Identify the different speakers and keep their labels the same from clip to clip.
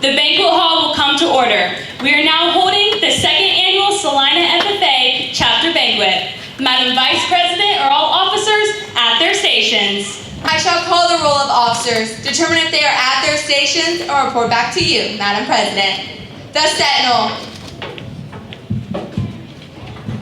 Speaker 1: The banquet hall will come to order. We are now holding the second annual Celina FFA Chapter Banquet. Madam Vice President or all officers at their stations.
Speaker 2: I shall call the roll of officers, determine if they are at their stations, and report back to you, Madam President. The Sentinel.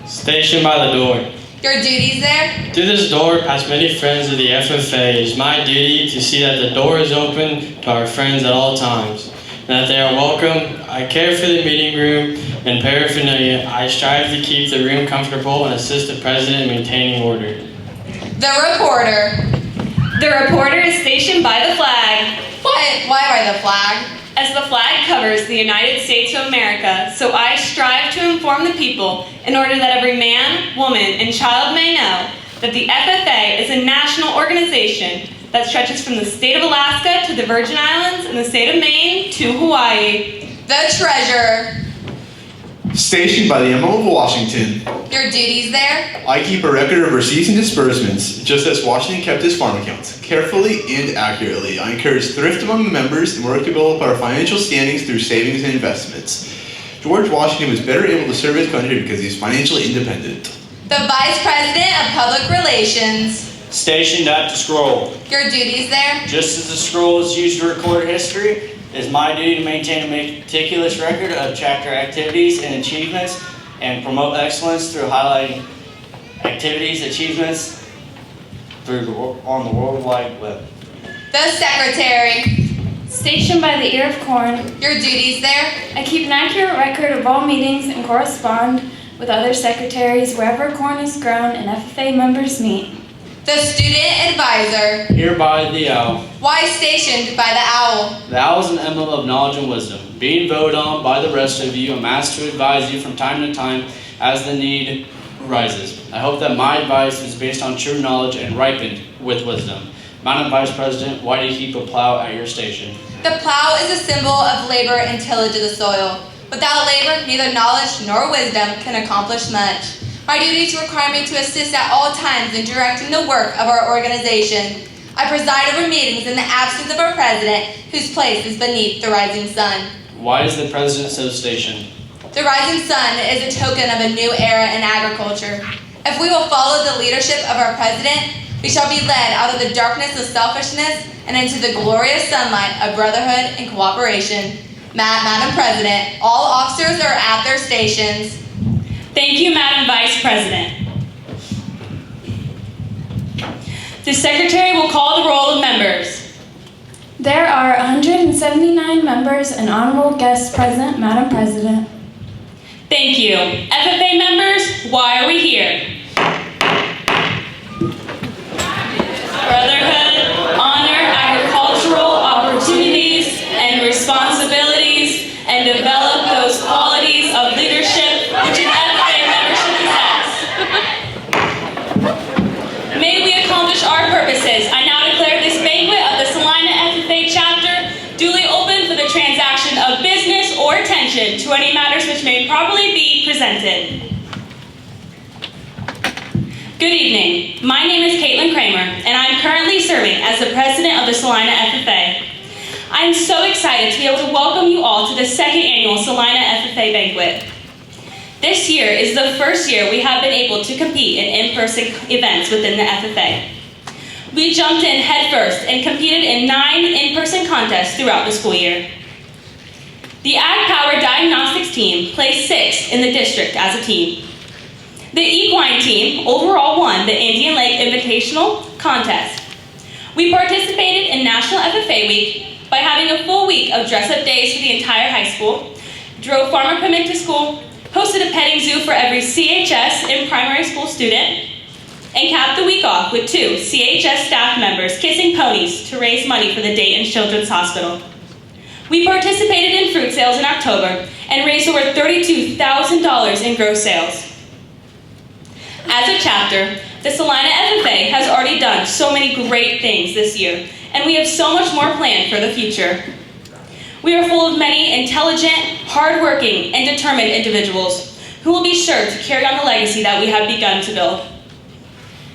Speaker 3: Station by the door.
Speaker 2: Your duties there?
Speaker 3: Through this door, past many friends of the FFA, it is my duty to see that the door is open to our friends at all times, and that they are welcome. I care for the meeting room and paraphernalia. I strive to keep the room comfortable and assist the President in maintaining order.
Speaker 2: The Reporter.
Speaker 1: The reporter is stationed by the flag.
Speaker 2: Why by the flag?
Speaker 1: As the flag covers the United States of America, so I strive to inform the people in order that every man, woman, and child may know that the FFA is a national organization that stretches from the state of Alaska to the Virgin Islands and the state of Maine to Hawaii.
Speaker 2: The Treasurer.
Speaker 4: Stationed by the Emerald of Washington.
Speaker 2: Your duties there?
Speaker 4: I keep a record of receipts and disbursements, just as Washington kept his farm accounts, carefully and accurately. I encourage thrift among the members and work to build up our financial standings through savings and investments. George Washington was better able to serve his country because he was financially independent.
Speaker 2: The Vice President of Public Relations.
Speaker 5: Stationed at the scroll.
Speaker 2: Your duties there?
Speaker 5: Just as the scroll is used to record history, it is my duty to maintain a meticulous record of chapter activities and achievements and promote excellence through highlighting activities, achievements on the World Wide Web.
Speaker 2: The Secretary.
Speaker 6: Stationed by the ear of corn.
Speaker 2: Your duties there?
Speaker 6: I keep an accurate record of all meetings and correspond with other secretaries wherever corn is grown and FFA members meet.
Speaker 2: The Student Advisor.
Speaker 5: Here by the owl.
Speaker 2: Why stationed by the owl?
Speaker 5: The owl is an emblem of knowledge and wisdom. Being voted on by the rest of you, I'm asked to advise you from time to time as the need arises. I hope that my advice is based on true knowledge and ripened with wisdom. Madam Vice President, why do you keep a plow at your station?
Speaker 2: The plow is a symbol of labor and tillage of the soil. Without labor, neither knowledge nor wisdom can accomplish much. My duties require me to assist at all times in directing the work of our organization. I preside over meetings in the absence of our president, whose place is beneath the rising sun.
Speaker 5: Why is the president so stationed?
Speaker 2: The rising sun is a token of a new era in agriculture. If we will follow the leadership of our president, we shall be led out of the darkness of selfishness and into the glorious sunlight of brotherhood and cooperation. Madam President, all officers are at their stations.
Speaker 1: Thank you, Madam Vice President. The Secretary will call the roll of members.
Speaker 6: There are 179 members and honorable guests present, Madam President.
Speaker 1: Thank you. FFA members, why are we here? Brotherhood, honor agricultural opportunities and responsibilities, and develop those qualities of leadership which an FFA member should possess. May we accomplish our purposes. I now declare this banquet of the Celina FFA Chapter duly open for the transaction of business or attention to any matters which may properly be presented. Good evening. My name is Kramer, and I'm currently serving as the president of the Celina FFA. I'm so excited to be able to welcome you all to the second annual Celina FFA Banquet. This year is the first year we have been able to compete in in-person events within the FFA. We jumped in headfirst and competed in 9 in-person contests throughout the school year. The Ag Power Diagnostics team placed 6th in the district as a team. The equine team overall won the Indian Lake Invitational contest. We participated in National FFA Week by having a full week of dress-up days for the entire high school, drove farm equipment to school, hosted a petting zoo for every CHS and primary school student, and capped the week off with 2 CHS staff members kissing ponies to raise money for the Dayton Children's Hospital. We participated in fruit sales in October and raised over $32,000 in gross sales. As a chapter, the Celina FFA has already done so many great things this year, and we have so much more planned for the future. We are full of many intelligent, hardworking, and determined individuals who will be sure to carry on the legacy that we have begun to build.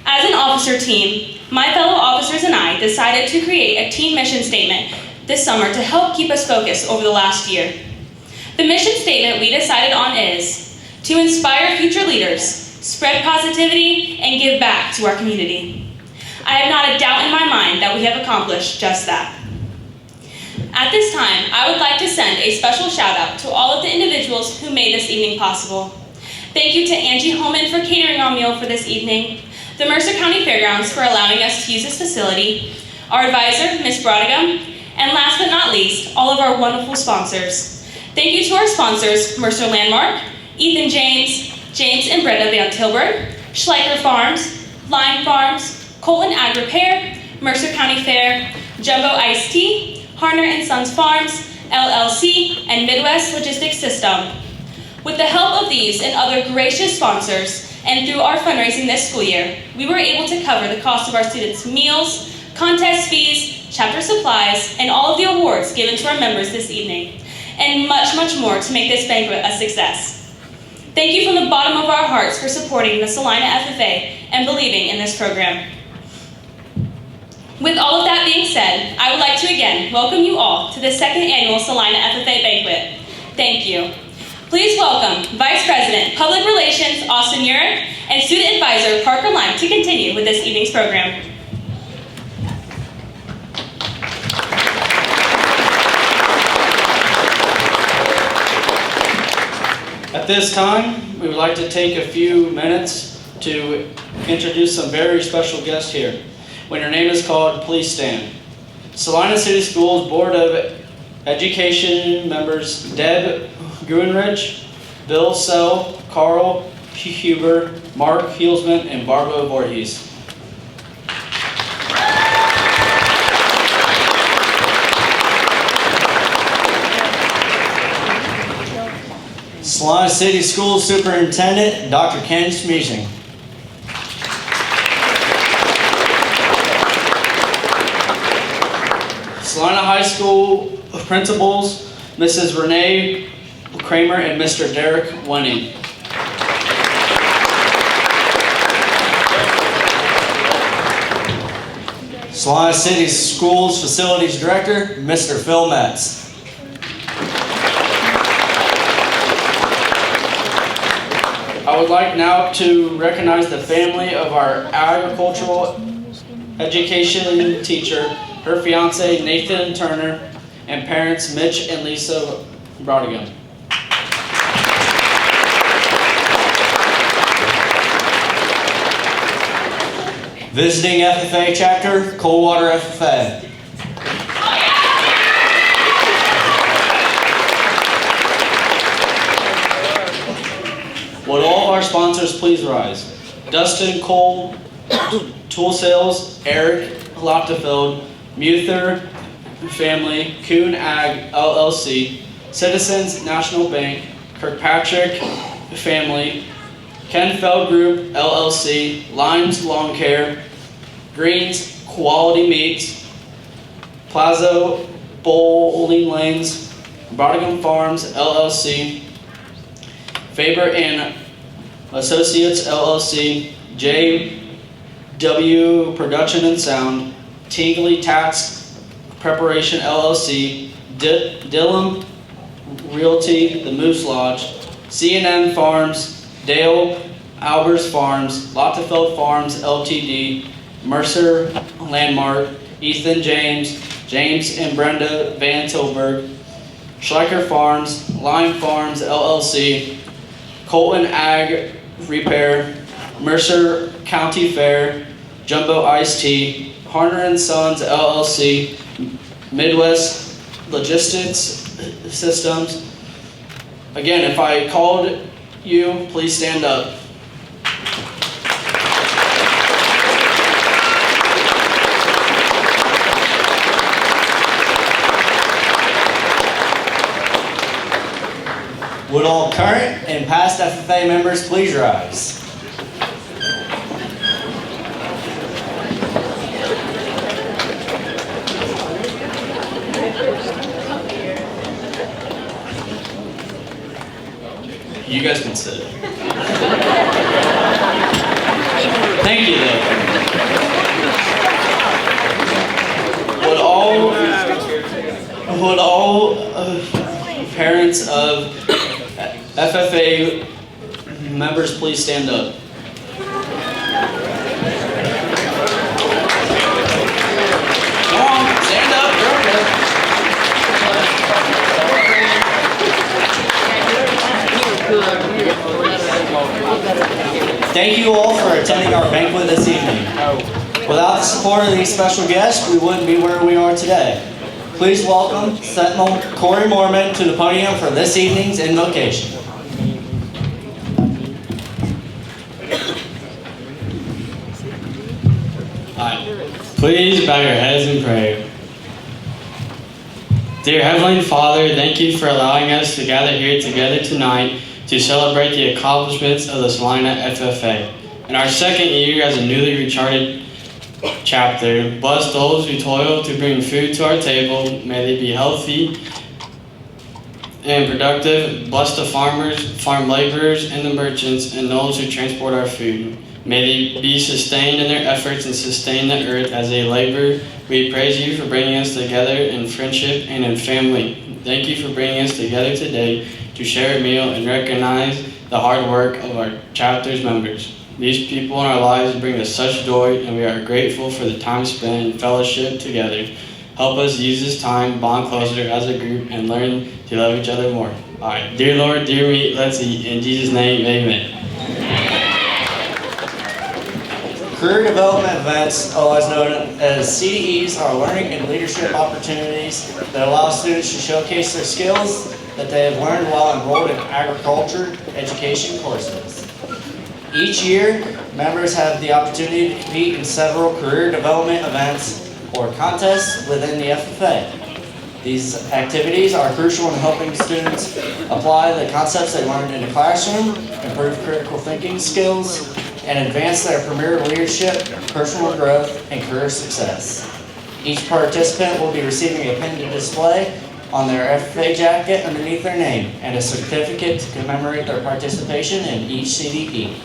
Speaker 1: As an officer team, my fellow officers and I decided to create a team mission statement this summer to help keep us focused over the last year. The mission statement we decided on is to inspire future leaders, spread positivity, and give back to our community. I have not a doubt in my mind that we have accomplished just that. At this time, I would like to send a special shout out to all of the individuals who made this evening possible. Thank you to Angie Holman for catering our meal for this evening, the Mercer County Fairgrounds for allowing us to use this facility, our advisor, Ms. Brodigam, and last but not least, all of our wonderful sponsors. Thank you to our sponsors, Mercer Landmark, Ethan James and Brenda Van Tilburg, Schleicher Farms, Lime Farms, Colton Ag Repair, Mercer County Fair, Jumbo Iced Tea, Harner and Sons Farms, LLC, and Midwest Logistics System. With the help of these and other gracious sponsors, and through our fundraising this school year, we were able to cover the cost of our students' meals, contest fees, chapter supplies, and all of the awards given to our members this evening, and much, much more to make this banquet a success. Thank you from the bottom of our hearts for supporting the Celina FFA and believing in this program. With all of that being said, I would like to again welcome you all to the second annual Celina FFA Banquet. Thank you. Please welcome Vice President, Public Relations, Austin Urick, and Student Advisor, Parker Lime, to continue with this evening's program.
Speaker 5: At this time, we would like to take a few minutes to introduce some very special guests here. When your name is called, please stand. Salina City Schools Board of Education members Deb Gruenrich, Bill Sell, Carl Huber, Mark Heelsman, and Barbara Voorhees.
Speaker 7: Salina City Schools Superintendent, Dr. Ken Schmeising.
Speaker 5: Celina High School principals, Mrs. Renee Kramer and Mr. Derek Wenning.
Speaker 7: Salina City Schools Facilities Director, Mr. Phil Metz.
Speaker 5: I would like now to recognize the family of our agricultural education teacher, her fiance Nathan Turner, and parents Mitch and Lisa Brodigam.
Speaker 7: Visiting FFA Chapter, Coldwater FFA.
Speaker 5: Would all of our sponsors please rise? Dustin Cole, Tool Sales, Eric Lottefeld, Muther Family, Kuhn Ag LLC, Citizens National Bank, Kirkpatrick Family, Ken Feld Group LLC, Limes Lawn Care, Greens Quality Meats, Plazo Bowling Lanes, Brodigam Farms LLC, Faber and Associates LLC, JW Production and Sound, Tingley Tax Preparation LLC, Dillum Realty, The Moose Lodge, C&M Farms, Dale Albers Farms, Lottefeld Farms Ltd, Mercer Landmark, Ethan James and Brenda Van Tilburg, Schleicher Farms, Lime Farms LLC, Colton Ag Repair, Mercer County Fair, Jumbo Iced Tea, Harner and Sons LLC, Midwest Logistics Systems. Again, if I called you, please stand up.
Speaker 7: Would all current and past FFA members please rise?
Speaker 5: You guys can sit. Thank you, though. Would all would all parents of FFA members please stand up? Come on, stand up. You're okay. Thank you all for attending our banquet this evening. Without the support of these special guests, we wouldn't be where we are today. Please welcome Sentinel Corey Mormon to the podium for this evening's invocation.
Speaker 3: Please bow your heads in prayer. Dear Heavenly Father, thank you for allowing us to gather here together tonight to celebrate the accomplishments of the Celina FFA. In our second year as a newly recharted chapter, bless those who toil to bring food to our table. May they be healthy and productive. Bless the farmers, farm laborers, and the merchants, and those who transport our food. May they be sustained in their efforts and sustain the earth as they labor. We praise you for bringing us together in friendship and in family. Thank you for bringing us together today to share a meal and recognize the hard work of our chapter's members. These people in our lives bring us such joy, and we are grateful for the time spent in fellowship together. Help us use this time, bond closer as a group, and learn to love each other more. All right, dear Lord, dear me, let's eat. In Jesus' name, amen.
Speaker 5: Career development events, otherwise known as CDEs, are learning and leadership opportunities that allow students to showcase their skills that they have learned while enrolled in agriculture education courses. Each year, members have the opportunity to compete in several career development events or contests within the FFA. These activities are crucial in helping students apply the concepts they learned in the classroom, improve critical thinking skills, and advance their premier leadership, personal growth, and career success. Each participant will be receiving a pin to display on their FFA jacket underneath their name and a certificate to commemorate their participation in each CDE.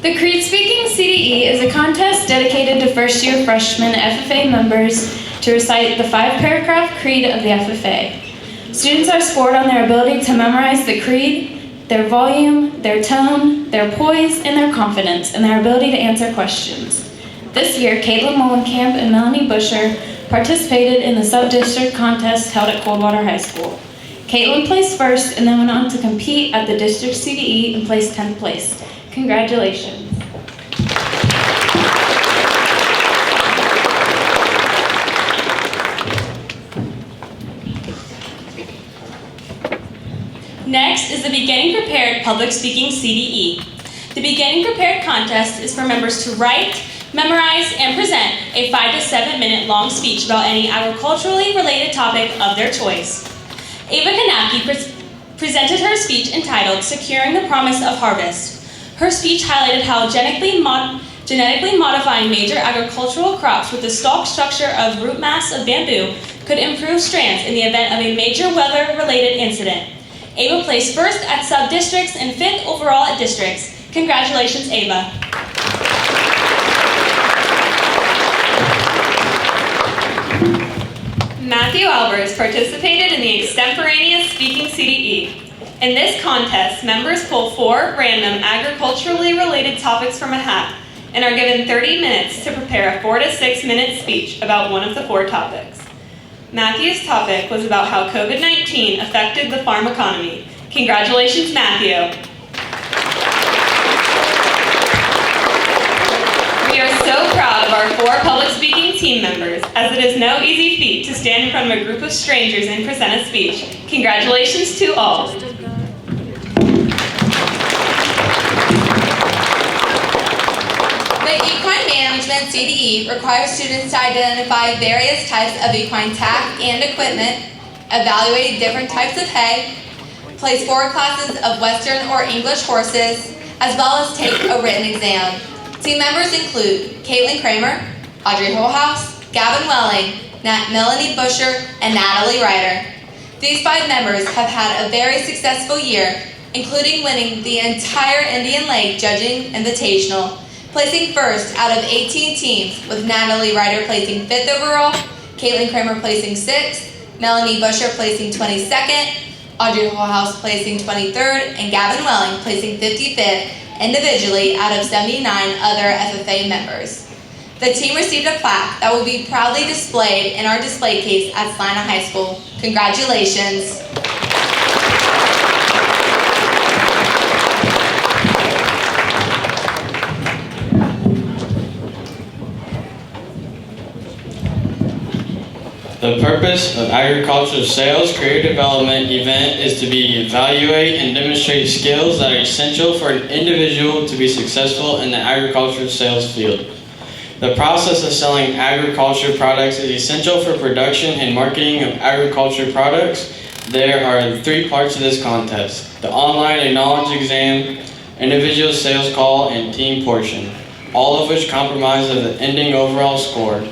Speaker 6: The Creed Speaking CDE is a contest dedicated to first-year freshman FFA members to recite the 5-paragraph creed of the FFA. Students are scored on their ability to memorize the creed, their volume, their tone, their poise, and their confidence, and their ability to answer questions. This year, Caitlin Mullenkamp and Melanie Busher participated in the sub-district contest held at Coldwater High School. Caitlin placed first and then went on to compete at the district CDE and placed 10th place. Congratulations.
Speaker 1: Next is the Beginning Prepared Public Speaking CDE. The Beginning Prepared contest is for members to write, memorize, and present a 5 to 7 minute long speech about any agriculturally related topic of their choice. Ava Kanapke presented her speech entitled Securing the Promise of Harvest. Her speech highlighted how genetically modifying major agricultural crops with the stalk structure of root mass of bamboo could improve strands in the event of a major weather-related incident. Ava placed first at sub-districts and 5th overall at districts. Congratulations, Ava. Matthew Albers participated in the Extemporaneous Speaking CDE. In this contest, members pull 4 random agriculturally related topics from a hat and are given 30 minutes to prepare a 4 to 6 minute speech about one of the 4 topics. Matthew's topic was about how COVID-19 affected the farm economy. Congratulations, Matthew. We are so proud of our 4 public speaking team members, as it is no easy feat to stand in front of a group of strangers and present a speech. Congratulations to all.
Speaker 2: The Equine Management CDE requires students to identify various types of equine tack and equipment, evaluate different types of hay, place 4 classes of Western or English horses, as well as take a written exam. Team members include Caitlin Kramer, Audrey Holhouse, Gavin Welling, Melanie Busher, and Natalie Ryder. These 5 members have had a very successful year, including winning the entire Indian Lake Judging Invitational, placing first out of 18 teams, with Natalie Ryder placing 5th overall, Caitlin Kramer placing 6th, Melanie Busher placing 22nd, Audrey Holhouse placing 23rd, and Gavin Welling placing 55th individually out of 79 other FFA members. The team received a plaque that will be proudly displayed in our display case at Salina High School. Congratulations.
Speaker 3: The purpose of agricultural sales career development event is to evaluate and demonstrate skills that are essential for an individual to be successful in the agricultural sales field. The process of selling agriculture products is essential for production and marketing of agriculture products. There are 3 parts to this contest: the online knowledge exam, individual sales call, and team portion, all of which comprise of the ending overall score.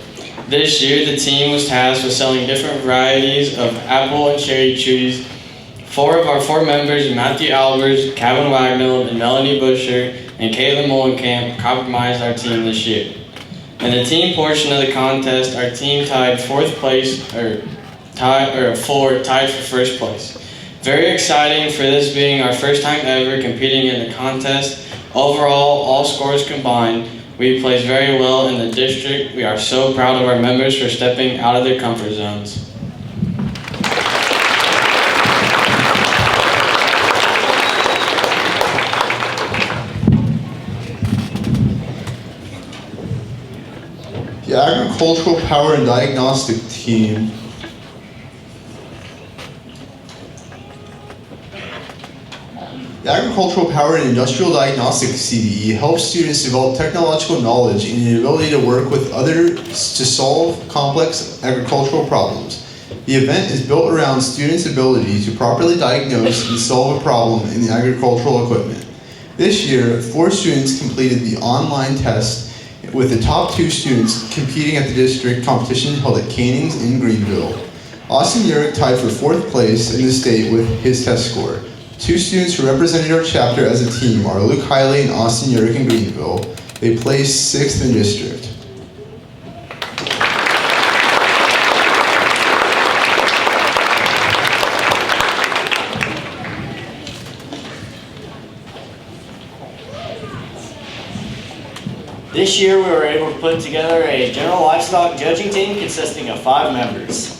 Speaker 3: This year, the team was tasked with selling different varieties of apple and cherry trees. 4 of our 4 members, Matthew Albers, Kevin Wagnall, and Melanie Busher, and Caitlin Mullenkamp, comprised our team this year. In the team portion of the contest, our team tied for first place. Very exciting for this being our first time ever competing in the contest. Overall, all scores combined, we placed very well in the district. We are so proud of our members for stepping out of their comfort zones.
Speaker 4: The Agricultural Power and Diagnostic team The Agricultural Power and Industrial Diagnostic CDE helps students develop technological knowledge and the ability to work with others to solve complex agricultural problems. The event is built around students' ability to properly diagnose and solve a problem in the agricultural equipment. This year, 4 students completed the online test, with the top 2 students competing at the district competition held at Cannings in Greenville. Austin Urick tied for 4th place in the state with his test score. 2 students who represented our chapter as a team are Luke Hiley and Austin Urick in Greenville. They placed 6th in district.
Speaker 7: This year we were able to put together a general livestock judging team consisting of 5 members.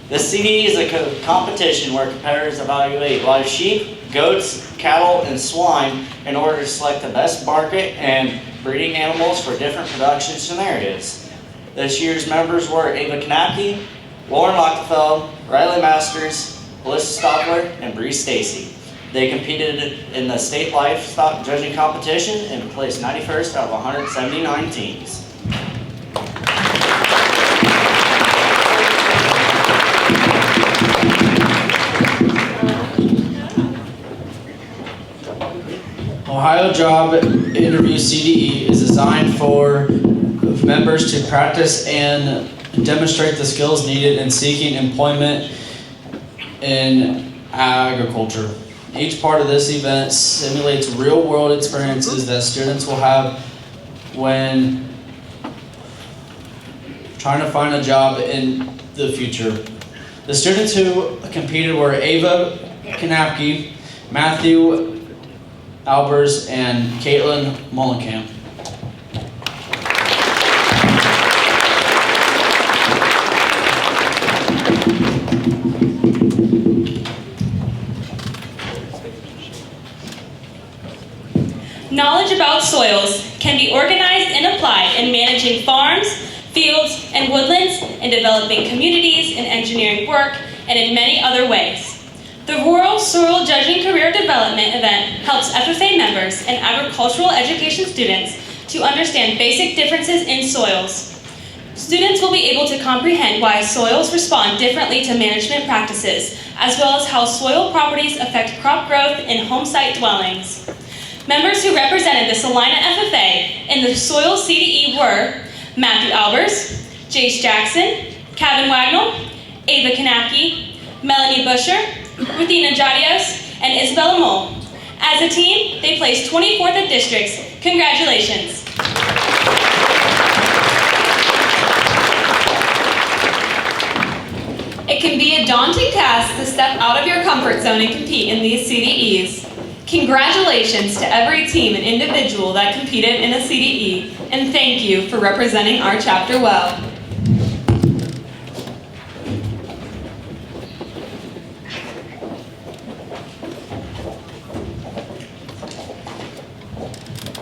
Speaker 7: The CDE is a competition where competitors evaluate live sheep, goats, cattle, and swine in order to select the best market and breeding animals for different production scenarios. This year's members were Ava Knapke, Lauren Lockefeld, Riley Masters, Alyssa Stockler, and Bree Stacy. They competed in the state livestock judging competition and placed 91st out of 179 teams. Ohio Job Interview CDE is designed for members to practice and demonstrate the skills needed in seeking employment in agriculture. Each part of this event simulates real-world experiences that students will have when trying to find a job in the future. The students who competed were Ava Knapke, Matthew Albers, and Caitlin Mullenkamp.
Speaker 1: Knowledge about soils can be organized and applied in managing farms, fields, and woodlands, in developing communities, in engineering work, and in many other ways. The Rural Soil Judging Career Development event helps FFA members and agricultural education students to understand basic differences in soils. Students will be able to comprehend why soils respond differently to management practices, as well as how soil properties affect crop growth in home site dwellings. Members who represented the Celina FFA in the Soil CDE were Matthew Albers, Jace Jackson, Kevin Wagnall, Ava Knapke, Melanie Busher, Ruthina Jadios, and Isabella Mole. As a team, they placed 24th at districts. Congratulations. can be a daunting task to step out of your comfort zone and compete in these CDEs. Congratulations to every team and individual that competed in a CDE, and thank you for representing our chapter well.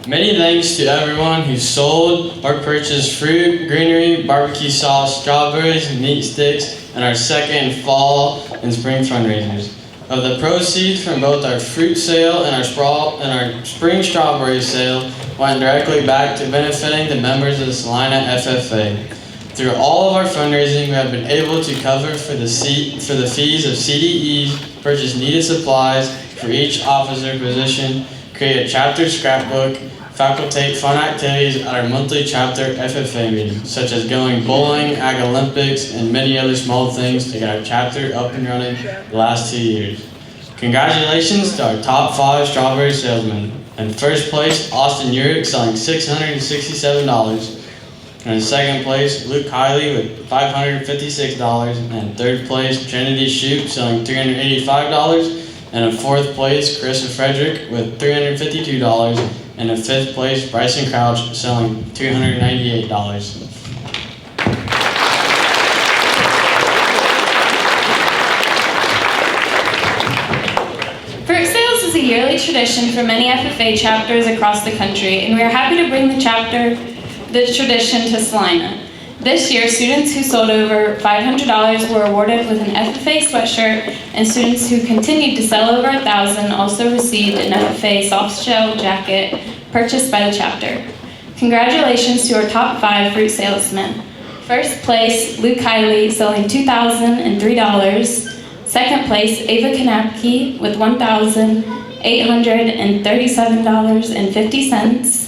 Speaker 3: Many thanks to everyone who sold or purchased fruit, greenery, barbecue sauce, strawberries, meat sticks, and our second fall and spring fundraisers. Of the proceeds from both our fruit sale and our spring strawberry sale went directly back to benefiting the members of the Celina FFA. Through all of our fundraising, we have been able to cover for the fees of CDEs, purchase needed supplies for each officer position, create a chapter scrapbook, facilitate fun activities at our monthly chapter FFA meetings, such as going bowling, Ag Olympics, and many other small things to get our chapter up and running the last 2 years. Congratulations to our top 5 strawberry salesmen. In first place, Austin Urick selling $667. And in second place, Luke Hiley with $556. And third place, Trinity Shoup selling $385. And in fourth place, Carissa Frederick with $352. And in fifth place, Bryson Crouch selling $298.
Speaker 6: Fruit sales is a yearly tradition for many FFA chapters across the country, and we are happy to bring the tradition to Salina. This year, students who sold over $500 were awarded with an FFA sweatshirt, and students who continued to sell over $1,000 also received an FFA soft shell jacket purchased by the chapter. Congratulations to our top 5 fruit salesmen. First place, Luke Hiley selling $2,003. Second place, Ava Kanapke with $1,837.50.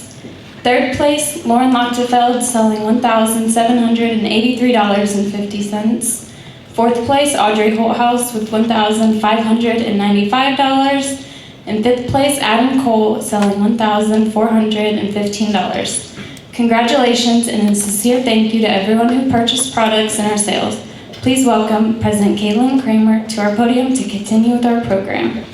Speaker 6: Third place, Lauren Lochtefeld selling $1,783.50. Fourth place, Audrey Holthouse with $1,595. And fifth place, Adam Cole selling $1,415. Congratulations and a sincere thank you to everyone who purchased products in our sales. Please welcome President Caitlin Kramer to our podium to continue with our program.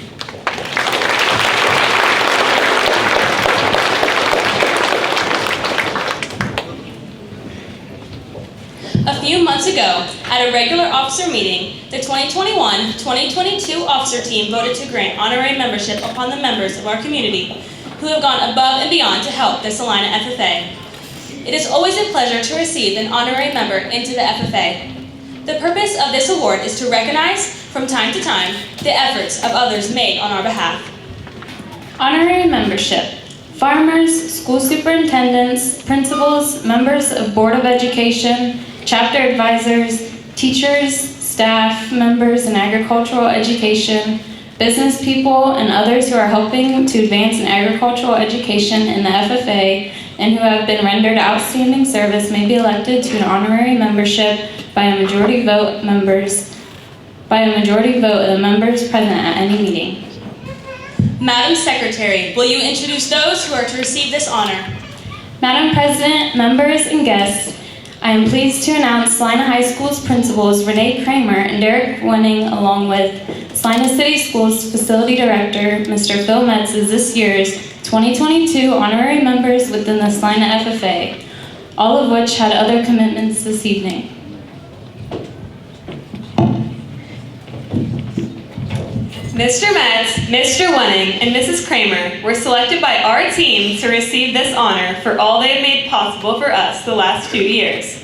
Speaker 1: A few months ago, at a regular officer meeting, the 2021-2022 officer team voted to grant honorary membership upon the members of our community who have gone above and beyond to help the Celina FFA. It is always a pleasure to receive an honorary member into the FFA. The purpose of this award is to recognize, from time to time, the efforts of others made on our behalf.
Speaker 6: Honorary membership. Farmers, school superintendents, principals, members of Board of Education, chapter advisors, teachers, staff, members in agricultural education, business people, and others who are helping to advance in agricultural education in the FFA and who have been rendered outstanding service may be elected to an honorary membership by a majority vote of the members present at any meeting.
Speaker 1: Madam Secretary, will you introduce those who are to receive this honor?
Speaker 6: Madam President, members, and guests, I am pleased to announce Salina High School's principals Renee Kramer and Derek Winning, along with Salina City Schools Facility Director Mr. Phil Metz, as this year's 2022 honorary members within the Salina FFA, all of which had other commitments this evening.
Speaker 1: Mr. Metz, Mr. Winning, and Mrs. Kramer were selected by our team to receive this honor for all they have made possible for us the last 2 years.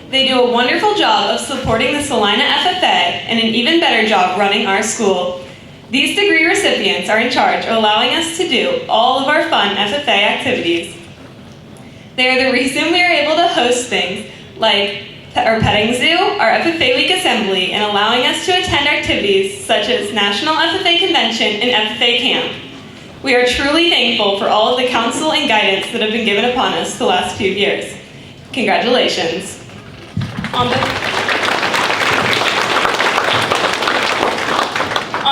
Speaker 1: They do a wonderful job of supporting the Celina FFA and an even better job running our school. These degree recipients are in charge of allowing us to do all of our fun FFA activities. They are the reason we are able to host things like our petting zoo, our FFA Week Assembly, and allowing us to attend activities such as National FFA Convention and FFA Camp. We are truly thankful for all of the counsel and guidance that have been given upon us the last few years. Congratulations. On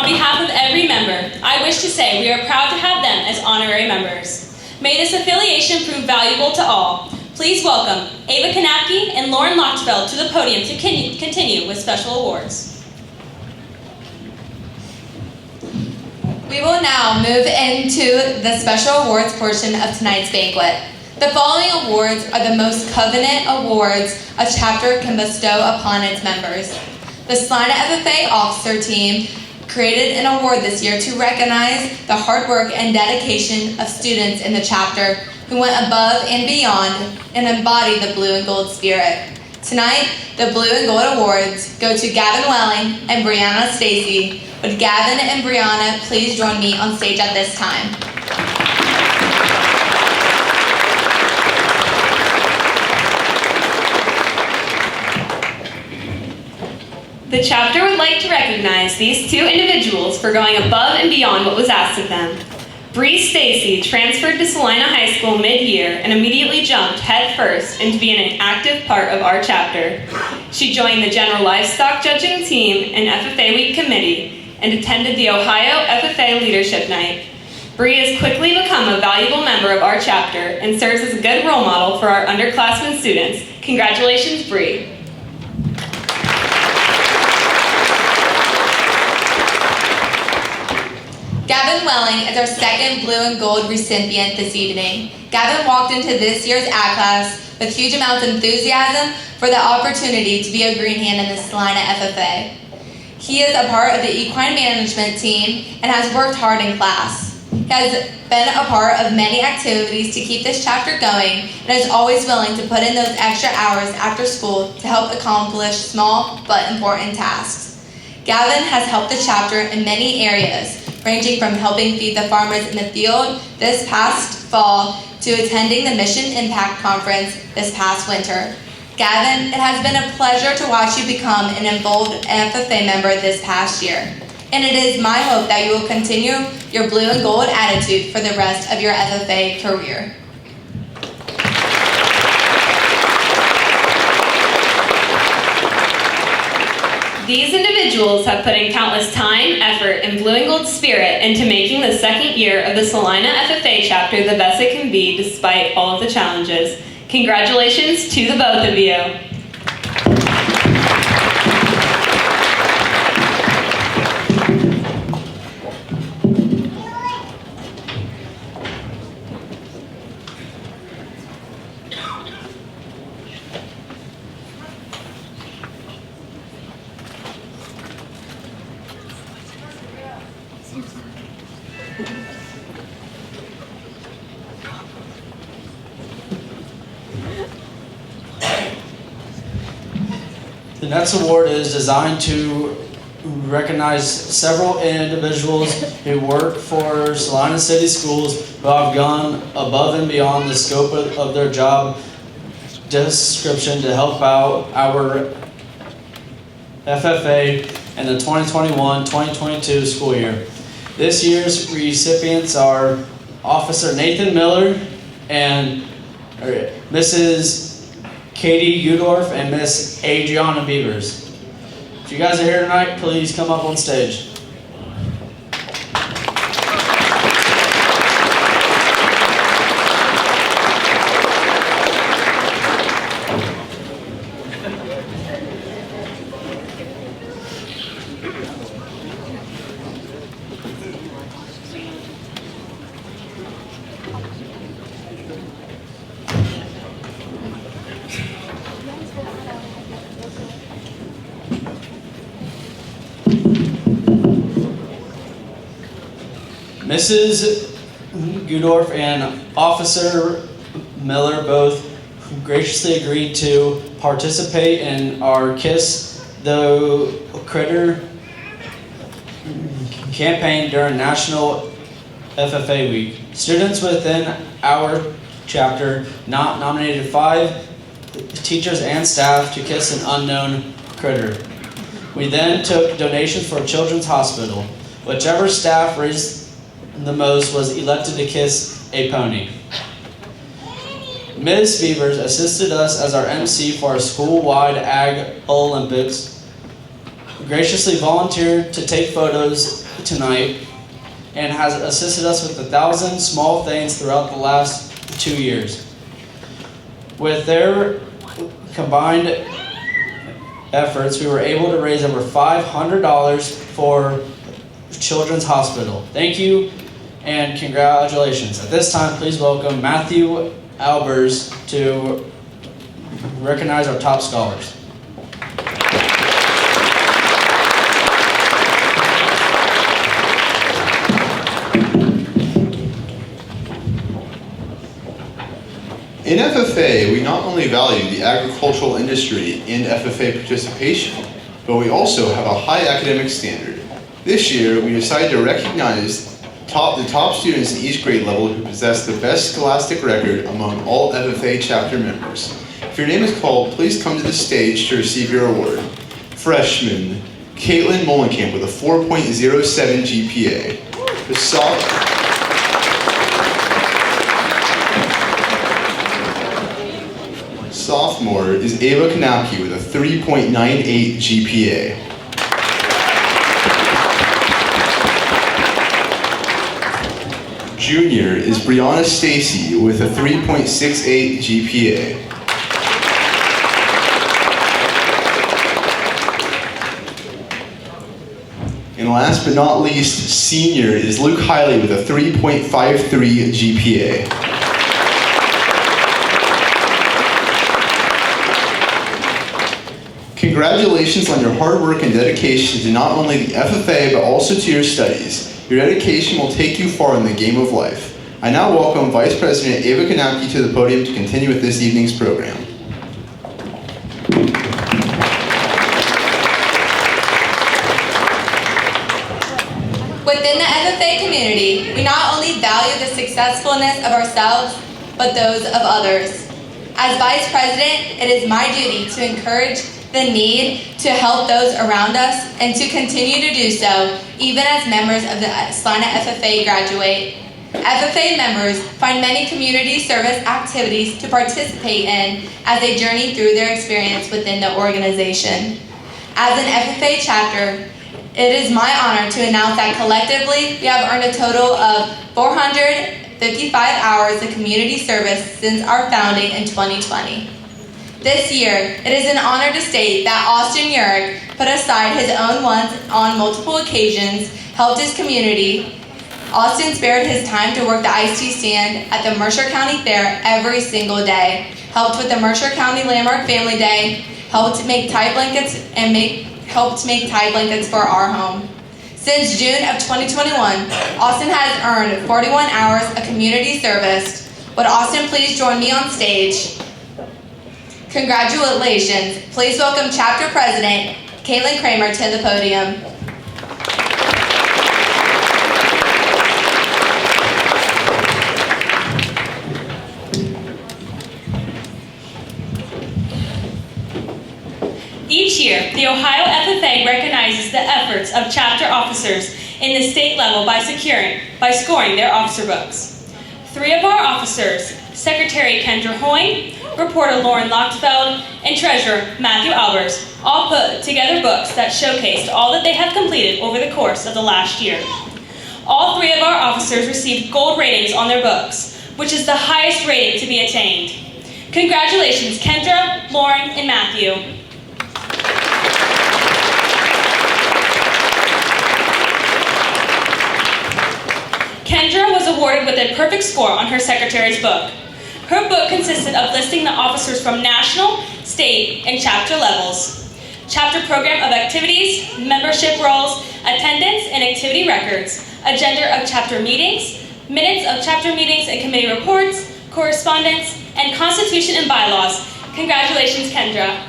Speaker 1: behalf of every member, I wish to say we are proud to have them as honorary members. May this affiliation prove valuable to all. Please welcome Ava Kanapke and Lauren Lochtfeld to the podium to continue with special awards.
Speaker 2: We will now move into the special awards portion of tonight's banquet. The following awards are the most coveted awards a chapter can bestow upon its members. The Celina FFA officer team created an award this year to recognize the hard work and dedication of students in the chapter who went above and beyond and embodied the blue and gold spirit. Tonight, the blue and gold awards go to Gavin Welling and Brianna Stacy. Would Gavin and Brianna please join me on stage at this time?
Speaker 1: The chapter would like to recognize these two individuals for going above and beyond what was asked of them. Bree Stacy transferred to Salina High School mid-year and immediately jumped headfirst into being an active part of our chapter. She joined the General Livestock Judging Team and FFA Week Committee and attended the Ohio FFA Leadership Night. Bree has quickly become a valuable member of our chapter and serves as a good role model for our underclassmen students. Congratulations, Bree.
Speaker 2: Gavin Welling is our second blue and gold recipient this evening. Gavin walked into this year's ag class with huge amounts of enthusiasm for the opportunity to be a green hand in the Celina FFA. He is a part of the equine management team and has worked hard in class. He has been a part of many activities to keep this chapter going and is always willing to put in those extra hours after school to help accomplish small but important tasks. Gavin has helped the chapter in many areas, ranging from helping feed the farmers in the field this past fall to attending the Mission Impact Conference this past winter. Gavin, it has been a pleasure to watch you become an involved FFA member this past year. And it is my hope that you will continue your blue and gold attitude for the rest of your FFA career.
Speaker 1: These individuals have put in countless time, effort, and blue and gold spirit into making the second year of the Salina FFA chapter the best it can be despite all of the challenges. Congratulations to the both of you.
Speaker 5: The next award is designed to recognize several individuals who work for Salina City Schools who have gone above and beyond the scope of their job description to help out our FFA in the 2021-2022 school year. This year's recipients are Officer Nathan Miller and Mrs. Katie Udorf and Miss Adriana Beavers. If you guys are here tonight, please come up on stage. Mrs. Gudorf and Officer Miller both graciously agreed to participate in our Kiss the Critter campaign during National FFA Week. Students within our chapter nominated 5 teachers and staff to kiss an unknown critter. We then took donations for Children's Hospital. Whichever staff raised the most was elected to kiss a pony. Ms. Beavers assisted us as our MC for our school-wide Ag Olympics, graciously volunteered to take photos tonight, and has assisted us with 1,000 small things throughout the last 2 years. With their combined efforts, we were able to raise over $500 for Children's Hospital. Thank you and congratulations. At this time, please welcome Matthew Albers to recognize our top scholars.
Speaker 4: In FFA, we not only value the agricultural industry in FFA participation, but we also have a high academic standard. This year, we decided to recognize the top students in each grade level who possess the best scholastic record among all FFA chapter members. If your name is called, please come to the stage to receive your award. Freshman, Caitlin Molenkamp with a 4.07 GPA. The sophomore is Ava Kanapke with a 3.98 GPA. Junior is Brianna Stacy with a 3.68 GPA. And last but not least, senior is Luke Hiley with a 3.53 GPA. Congratulations on your hard work and dedication to not only the FFA but also to your studies. Your dedication will take you far in the game of life. I now welcome Vice President Ava Kanapke to the podium to continue with this evening's program.
Speaker 2: Within the FFA community, we not only value the successfulness of ourselves, but those of others. As Vice President, it is my duty to encourage the need to help those around us and to continue to do so even as members of the Celina FFA graduate. FFA members find many community service activities to participate in as they journey through their experience within the organization. As an FFA chapter, it is my honor to announce that collectively we have earned a total of 455 hours of community service since our founding in 2020. This year, it is an honor to state that Austin Urick put aside his own wants on multiple occasions, helped his community. Austin spared his time to work the iced tea stand at the Mercer County Fair every single day, helped with the Mercer County Landmark Family Day, helped make tie blankets for our home. Since June of 2021, Austin has earned 41 hours of community service. Would Austin please join me on stage? Congratulations. Please welcome Chapter President Caitlin Kramer to the podium.
Speaker 1: Each year, the Ohio FFA recognizes the efforts of chapter officers in the state level by scoring their officer books. 3 of our officers, Secretary Kendra Wayne, Reporter Lauren Lochtfeld, and Treasurer Matthew Albers, all put together books that showcased all that they have completed over the course of the last year. All 3 of our officers received gold ratings on their books, which is the highest rating to be attained. Congratulations, Kendra, Lauren, and Matthew. Kendra was awarded with a perfect score on her secretary's book. Her book consisted of listing the officers from national, state, and chapter levels, chapter program of activities, membership roles, attendance and activity records, agenda of chapter meetings, minutes of chapter meetings and committee reports, correspondence, and constitution and bylaws. Congratulations, Kendra.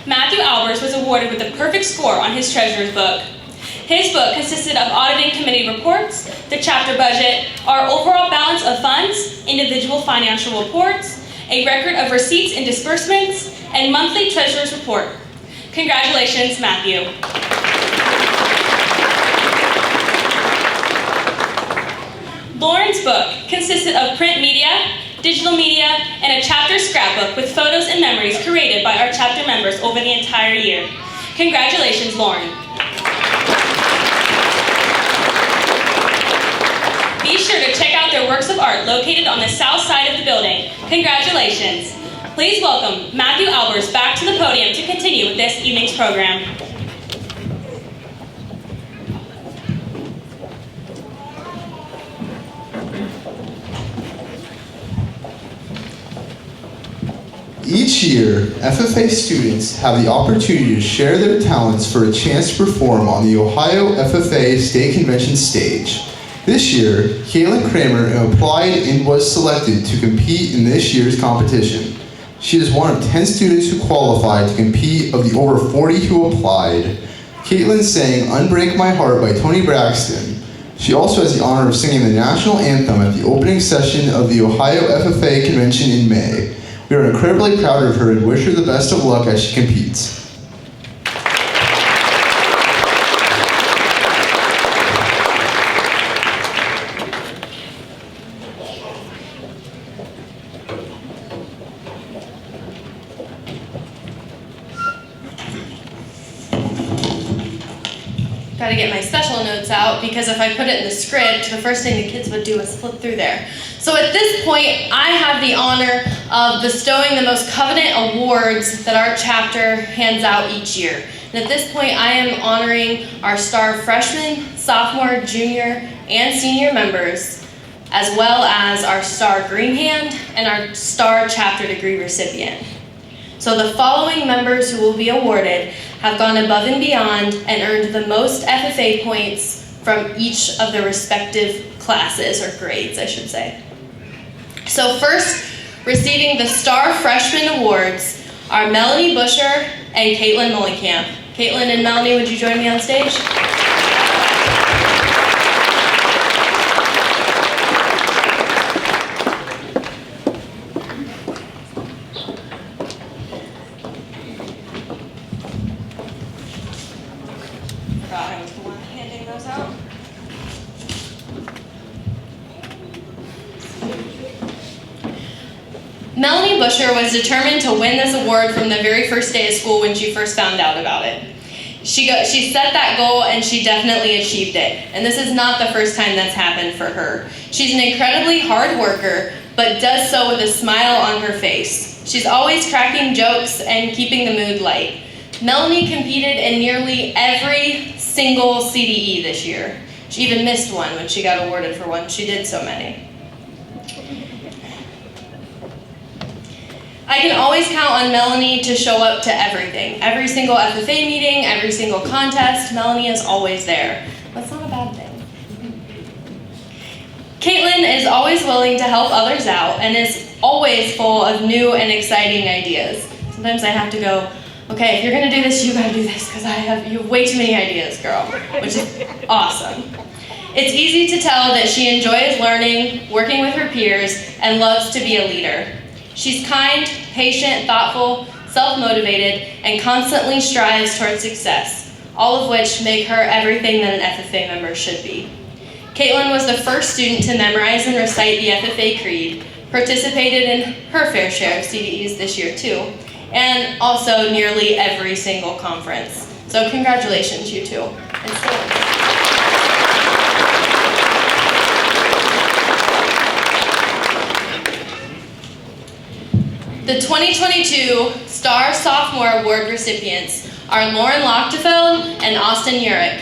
Speaker 1: Matthew Albers was awarded with a perfect score on his treasurer's book. His book consisted of auditing committee reports, the chapter budget, our overall balance of funds, individual financial reports, a record of receipts and disbursements, and monthly treasurer's report. Congratulations, Matthew. Lauren's book consisted of print media, digital media, and a chapter scrapbook with photos and memories created by our chapter members over the entire year. Congratulations, Lauren. Be sure to check out their their works of art located on the south side of the building. Congratulations. Please welcome Matthew Albers back to the podium to continue with this evening's program.
Speaker 4: Each year, FFA students have the opportunity to share their talents for a chance to perform on the Ohio FFA State Convention stage. This year, Kendra Kramer applied and was selected to compete in this year's competition. She is one of 10 students who qualified to compete of the over 40 who applied. Caitlin sang "Unbreak My Heart" by Toni Braxton. She also has the honor of singing the national anthem at the opening session of the Ohio FFA Convention in May. We are incredibly proud of her and wish her the best of luck as she competes.
Speaker 6: Got to get my special notes out because if I put it in the script, the first thing the kids would do is flip through there. So at this point, I have the honor of bestowing the most coveted awards that our chapter hands out each year. And at this point, I am honoring our star freshman, sophomore, junior, and senior members, as well as our star green hand and our star chapter degree recipient. So the following members who will be awarded have gone above and beyond and earned the most FFA points from each of the respective classes, or grades, I should say. So first, receiving the Star Freshman Awards are Melanie Busher and Caitlin Mullenkamp. Caitlin and Melanie, would you join me on stage? Handing those out. Melanie Busher was determined to win this award from the very first day of school when she first found out about it. She set that goal and she definitely achieved it. And this is not the first time that's happened for her. She's an incredibly hard worker, but does so with a smile on her face. She's always cracking jokes and keeping the mood light. Melanie competed in nearly every single CDE this year. She even missed one when she got awarded for one. She did so many. I can always count on Melanie to show up to everything. Every single FFA meeting, every single contest, Melanie is always there. That's not a bad thing. Caitlin is always willing to help others out and is always full of new and exciting ideas. Sometimes I have to go, okay, if you're gonna do this, you gotta do this, because you have way too many ideas, girl, which is awesome. It's easy to tell that she enjoys learning, working with her peers, and loves to be a leader. She's kind, patient, thoughtful, self-motivated, and constantly strives towards success, all of which make her everything that an FFA member should be. Caitlin was the first student to memorize and recite the FFA Creed, participated in her fair share of CDEs this year too, and also nearly every single conference. So congratulations, you two. The 2022 Star Sophomore Award recipients are Lauren Lochtefeld and Austin Urich.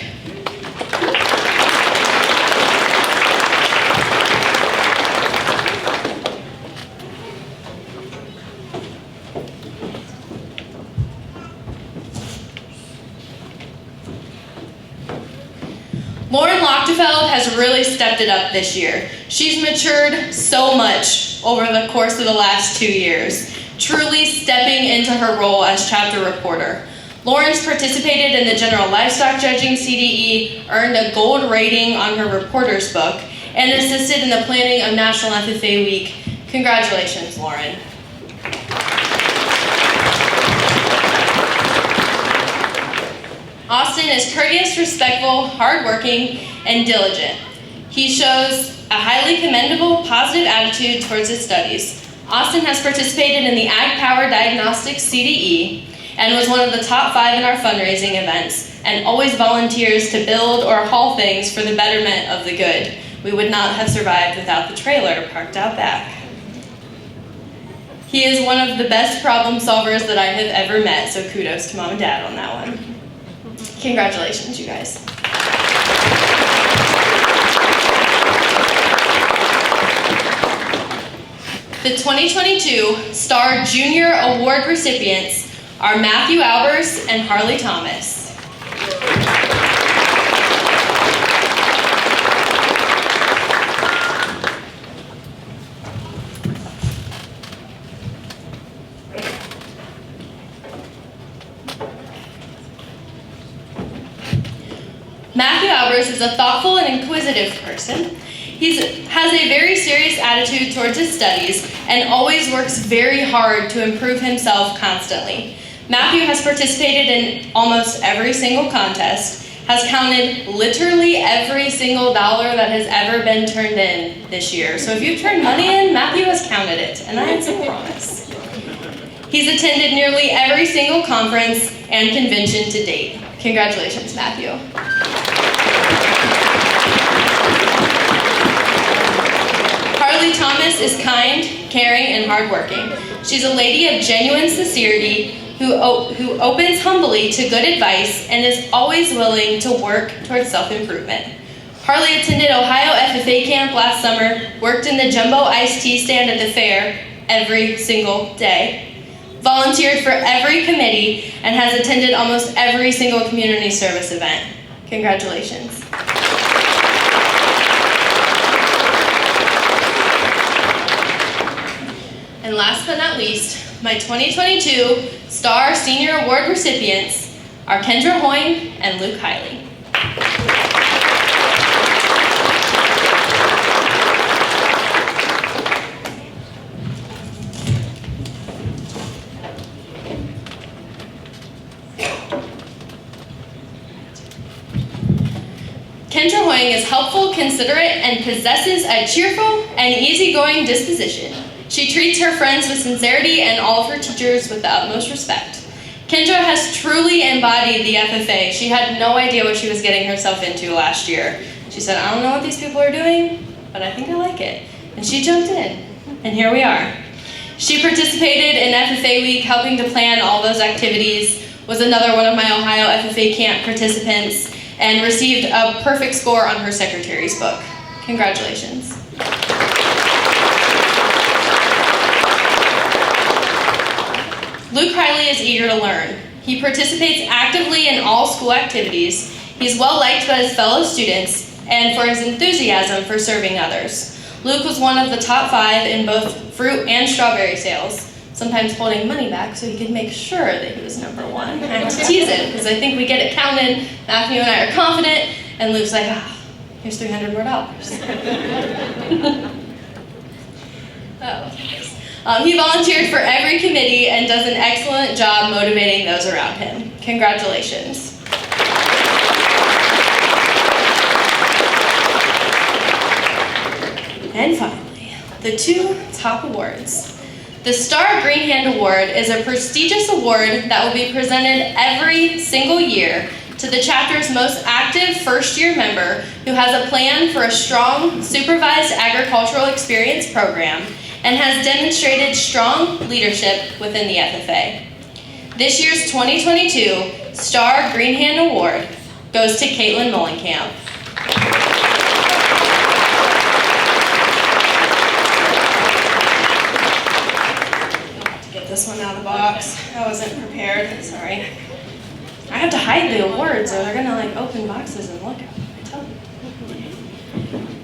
Speaker 6: Lauren Lochtefeld has really stepped it up this year. She's matured so much over the course of the last 2 years, truly stepping into her role as chapter reporter. Lauren's participated in the General Livestock Judging CDE, earned a gold rating on her reporter's book, and assisted in the planning of National FFA Week. Congratulations, Lauren. Austin is courteous, respectful, hardworking, and diligent. He shows a highly commendable, positive attitude towards his studies. Austin has participated in the Ag Power Diagnostic CDE and was one of the top 5 in our fundraising events, and always volunteers to build or haul things for the betterment of the good.
Speaker 1: We would not have survived without the trailer parked out back. He is one of the best problem solvers that I have ever met, so kudos to Mom and Dad on that one. Congratulations, you guys. The 2022 Star Junior Award recipients are Matthew Albers and Harley Thomas. Matthew Albers is a thoughtful and inquisitive person. He has a very serious attitude towards his studies and always works very hard to improve himself constantly. Matthew has participated in almost every single contest, has counted literally every single dollar that has ever been turned in this year. So if you've turned money in, Matthew has counted it, and I promise. He's attended nearly every single conference and convention to date. Congratulations, Matthew. Harley Thomas is kind, caring, and hardworking. She's a lady of genuine sincerity who opens humbly to good advice and is always willing to work towards self-improvement. Harley attended Ohio FFA camp last summer, worked in the jumbo iced tea stand at the fair every single day, volunteered for every committee, and has attended almost every single community service event. Congratulations. And last but not least, my 2022 Star Senior Award recipients are Kendra Wayne and Luke Hiley. Kendra Wayne is helpful, considerate, and possesses a cheerful and easygoing disposition. She treats her friends with sincerity and all of her teachers with the utmost respect. Kendra has truly embodied the FFA. She had no idea what she was getting herself into last year. She said, I don't know what these people are doing, but I think I like it. And she jumped in, and here we are. She participated in FFA Week, helping to plan all those activities, was another one of my Ohio FFA camp participants, and received a perfect score on her secretary's book. Congratulations. Luke Hiley is eager to learn. He participates actively in all school activities. He's well liked by his fellow students and for his enthusiasm for serving others. Luke was one of the top 5 in both fruit and strawberry sales, sometimes holding money back so he could make sure that he was number 1. I have to tease him because I think we get it counted. Matthew and I are confident, and Luke's like, here's $300 more. He volunteered for every committee and does an excellent job motivating those around him. Congratulations. And finally, the 2 top awards. The Star Green Hand Award is a prestigious award that will be presented every single year to the chapter's most active first-year member who has a plan for a strong supervised agricultural experience program and has demonstrated strong leadership within the FFA. This year's 2022 Star Green Hand Award goes to Caitlin Mullenkamp. Get this one out of the box. I wasn't prepared, sorry. I have to hide the awards or they're gonna open boxes and look at them, I tell you.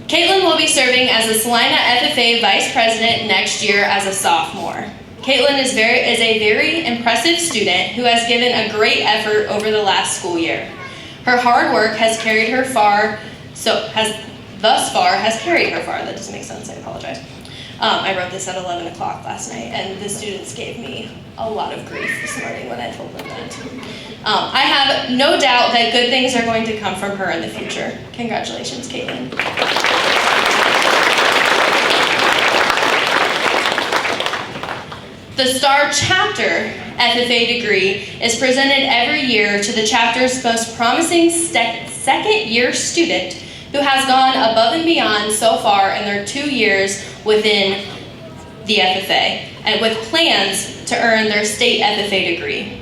Speaker 1: Caitlin will be serving as the Celina FFA Vice President next year as a sophomore. Caitlin is a very impressive student who has given a great effort over the last school year. Her hard work has carried her far, has carried her far. That doesn't make sense, I apologize. I wrote this at 11 o'clock last night, and the students gave me a lot of grief this morning when I told them that. I have no doubt that good things are going to come from her in the future. Congratulations, Caitlin. The Star Chapter FFA degree is presented every year to the chapter's most promising second-year student
Speaker 2: who has gone above and beyond so far in their 2 years within the FFA, and with plans to earn their state FFA degree.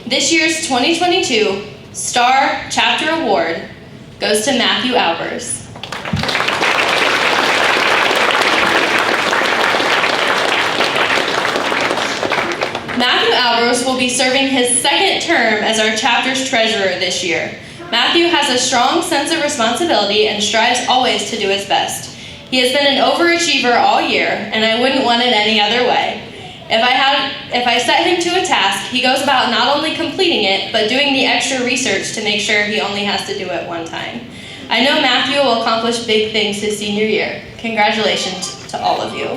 Speaker 2: This year's 2022 Star Chapter Award goes to Matthew Albers. Matthew Albers will be serving his second term as our chapter's treasurer this year. Matthew has a strong sense of responsibility and strives always to do his best. He has been an overachiever all year, and I wouldn't want it any other way. If I set him to a task, he goes about not only completing it, but doing the extra research to make sure he only has to do it one time. I know Matthew will accomplish big things his senior year. Congratulations to all of you.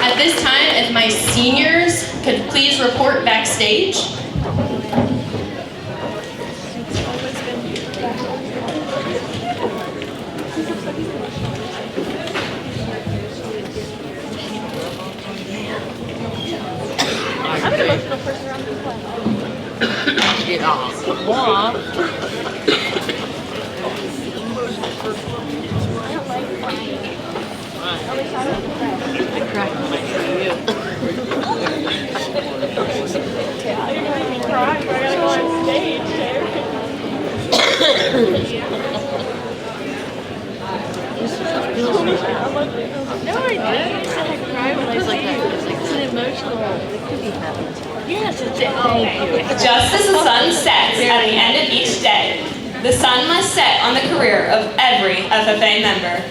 Speaker 2: At this time, if my seniors could please report backstage.
Speaker 1: Just as the sun sets at the end of each day, the sun must set on the career of every FFA member.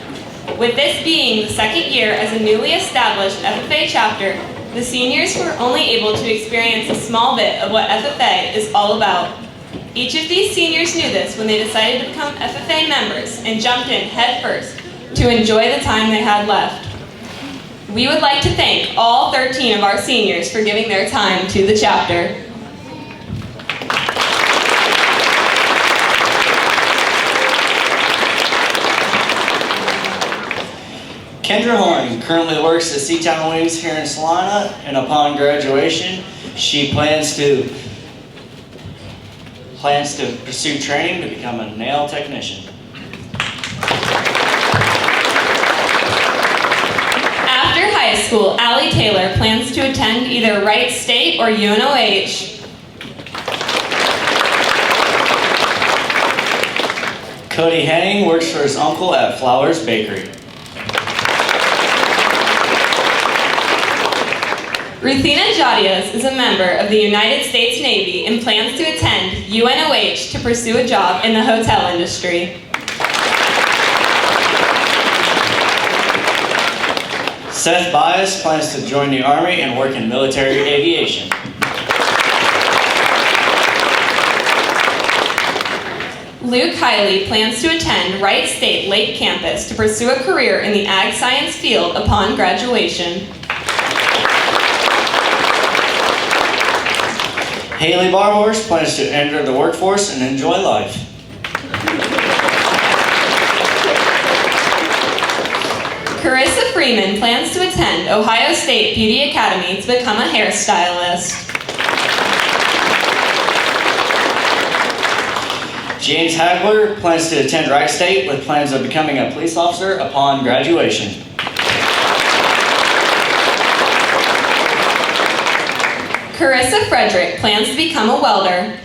Speaker 1: With this being the second year as a newly established FFA chapter, the seniors were only able to experience a small bit of what FFA is all about. Each of these seniors knew this when they decided to become FFA members and jumped in head first to enjoy the time they had left. We would like to thank all 13 of our seniors for giving their time to the chapter.
Speaker 7: Kendra Wayne currently works at Seatown Wings here in Salina, and upon graduation, she plans to pursue training to become a nail technician.
Speaker 1: After high school, Allie Taylor plans to attend either Wright State or UNOH.
Speaker 7: Cody Henning works for his uncle at Flowers Bakery.
Speaker 1: Ruthina Jadias is a member of the United States Navy and plans to attend UNOH to pursue a job in the hotel industry.
Speaker 7: Seth Bias plans to join the Army and work in military aviation.
Speaker 1: Luke Hiley plans to attend Wright State Lake Campus to pursue a career in the ag science field upon graduation.
Speaker 7: Haley Barhorse plans to enter the workforce and enjoy life.
Speaker 1: Carissa Freeman plans to attend Ohio State Beauty Academy to become a hairstylist.
Speaker 7: James Hagler plans to attend Wright State with plans of becoming a police officer upon graduation.
Speaker 1: Carissa Frederick plans to become a welder.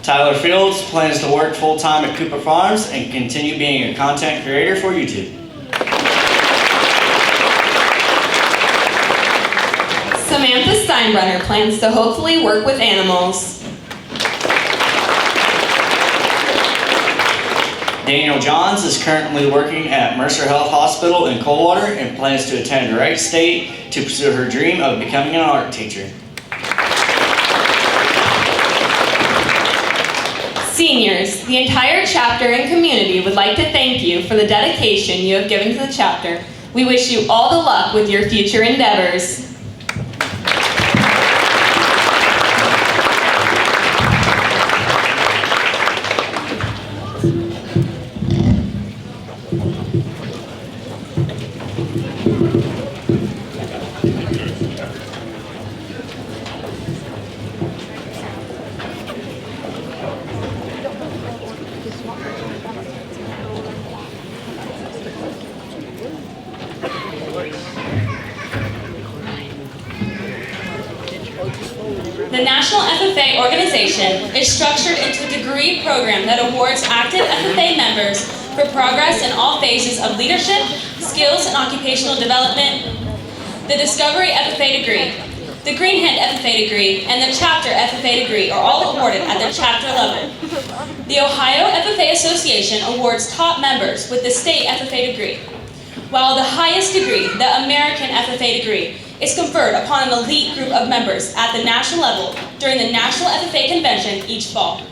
Speaker 7: Tyler Fields plans to work full-time at Cooper Farms and continue being a content creator for YouTube.
Speaker 1: Samantha Steinbrenner plans to hopefully work with animals.
Speaker 7: Daniel Johns is currently working at Mercer Health Hospital in Coldwater and plans to attend Wright State to pursue her dream of becoming an art teacher.
Speaker 1: Seniors, the entire chapter and community would like to thank you for the dedication you have given to the chapter. We wish you all the luck with your future endeavors. The National FFA organization is structured into a degree program that awards active FFA members for progress in all phases of leadership, skills, and occupational development. The Discovery FFA degree, the Greenhand FFA degree, and the Chapter FFA degree are all awarded at the chapter level. The Ohio FFA Association awards top members with the State FFA degree, while the highest degree, the American FFA degree, is conferred upon an elite group of members at the national level during the National FFA Convention each fall.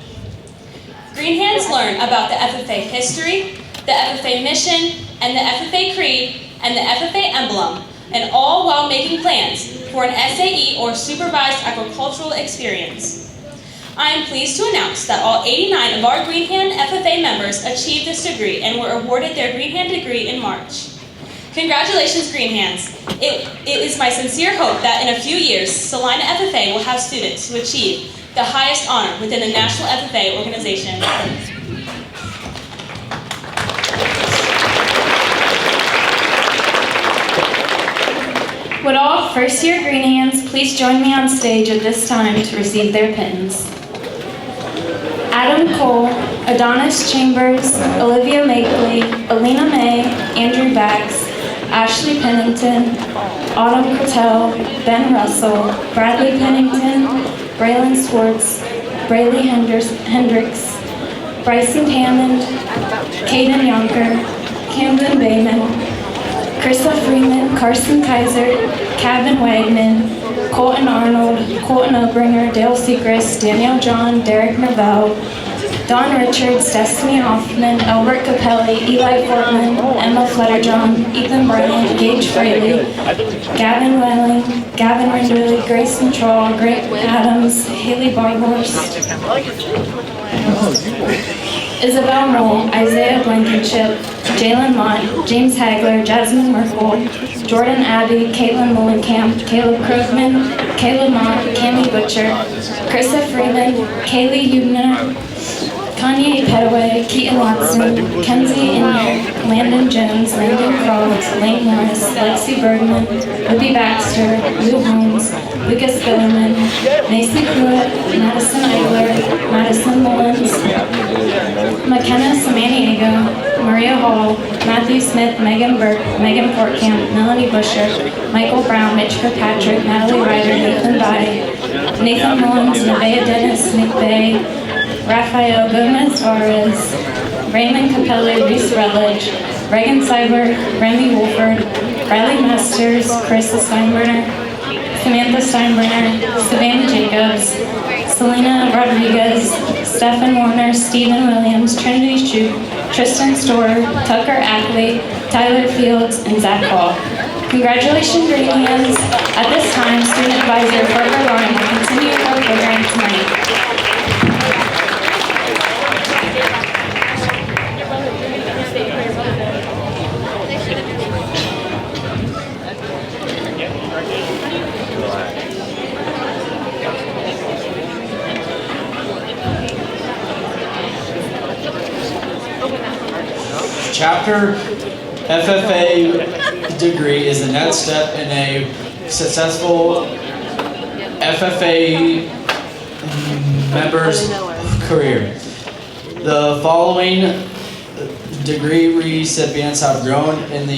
Speaker 1: Greenhands learn about the FFA history, the FFA mission, and the FFA creed, and the FFA emblem, and all while making plans for an SAE or supervised agricultural experience. I am pleased to announce that all 89 of our Greenhand FFA members achieved this degree and were awarded their Greenhand degree in March. Congratulations, Greenhands. It is my sincere hope that in a few years, Celina FFA will have students who achieve the highest honor within the National FFA organization.
Speaker 6: Would all first-year Greenhands please join me on stage at this time to receive their pins? Adam Cole, Adonis Chambers, Olivia Makeley, Alina May, Andrew Bax, Ashley Pennington, Autumn Cattell, Ben Russell, Bradley Pennington, Braylon Swartz, Braylee Hendricks, Bryson Hammond, Caden Yonker, Camden Bayman, Krista Freeman, Carson Kaiser, Cabin Wagman, Colton Arnold, Colton Obringer, Dale Seacrest, Danielle John, Derek Novell, Don Richards, Destiny Hoffman, Albert Capelli, Eli Portman, Emma Flutterjohn, Ethan Bryant, Gage Fraley, Gavin Welling, Gavin Rinderley, Grayson Trawl, Grant Adams, Haley Barhorst, Isabel Knoll, Isaiah Blankenship, Jalen Mott, James Hagler, Jasmine Merkel, Jordan Abbey, Caitlin Mullenkamp, Caleb Krugman, Caleb Mott, Cammie Butcher, Krista Freeman, Kaylee Hubner, Kanye Petaway, Keaton Watson, Kenzie Inyer, Landon Jones, Landon Cross, Lane Morris, Lexi Bergman, Libby Baxter, Lou Holmes, Lucas Billerman, Macy Pruitt, Madison Eigler, Madison Mullins, McKenna Samaniego, Maria Hall, Matthew Smith, Megan Burke, Megan Portcamp, Melanie Busher, Michael Brown, Mitch Kirkpatrick, Natalie Ryder, Nathan Bai, Nathan Mullins, Nevaeh Dennis, Nick Bay, Rafael Gomez Suarez, Raymond Capelli, Reese Rutledge, Reagan Cyber, Remy Wolford, Riley Masters, Carissa Steinbrenner, Samantha Steinbrenner, Savannah Jacobs, Celina Rodriguez, Stephen Warner, Stephen Williams, Trinity Shoup, Tristan Storer, Tucker Ackley, Tyler Fields, and Zach Hall. Congratulations, Greenhands. At this time, Student Advisor Parker Lauren will continue our program tonight.
Speaker 5: Chapter FFA degree is the next step in a successful FFA member's career. The following degree recipients have grown in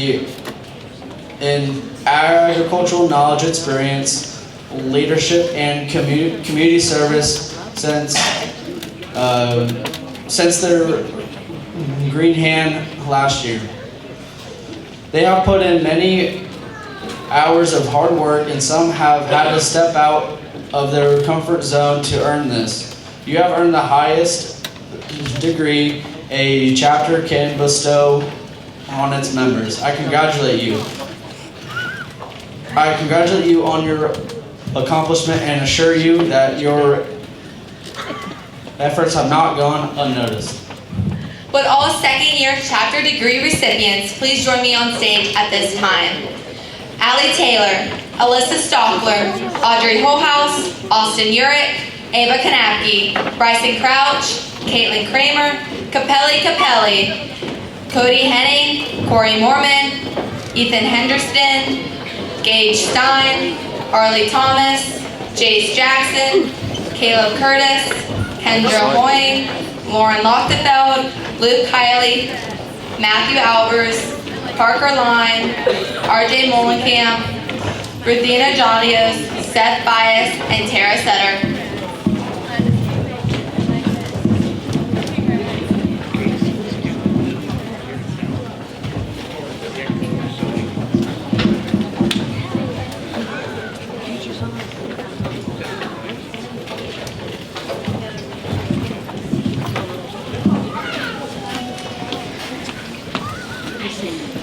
Speaker 5: agricultural knowledge, experience, leadership, and community service since their Greenhand last year. They have put in many hours of hard work, and some have had to step out of their comfort zone to earn this. You have earned the highest degree a chapter can bestow on its members. I congratulate you. I congratulate you on your accomplishment and assure you that your efforts have not gone unnoticed.
Speaker 2: Would all second-year chapter degree recipients please join me on stage at this time? Allie Taylor, Alyssa Stockler, Audrey Holhouse, Austin Urick, Ava Kanapke, Bryson Crouch, Caitlin Kramer, Capelli, Cody Henning, Corey Mormon, Ethan Henderson, Gage Stein, Harley Thomas, Jace Jackson, Caleb Curtis, Kendra Wayne, Lauren Lochtefeld, Luke Kiley, Matthew Albers, Parker Line, RJ Molenkamp, Ruthina Jalios, Seth Bias, and Tara Sutter.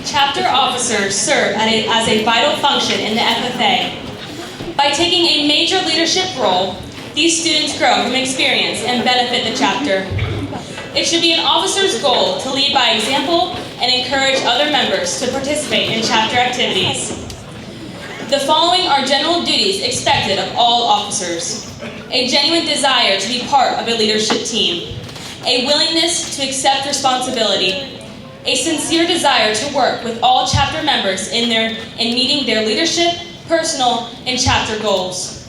Speaker 1: Chapter officers serve as a vital function in the FFA. By taking a major leadership role, these students grow from experience and benefit the chapter. It should be an officer's goal to lead by example and encourage other members to participate in chapter activities. The following are general duties expected of all officers: a genuine desire to be part of a leadership team, a willingness to accept responsibility, a sincere desire to work with all chapter members in meeting their leadership, personal, and chapter goals.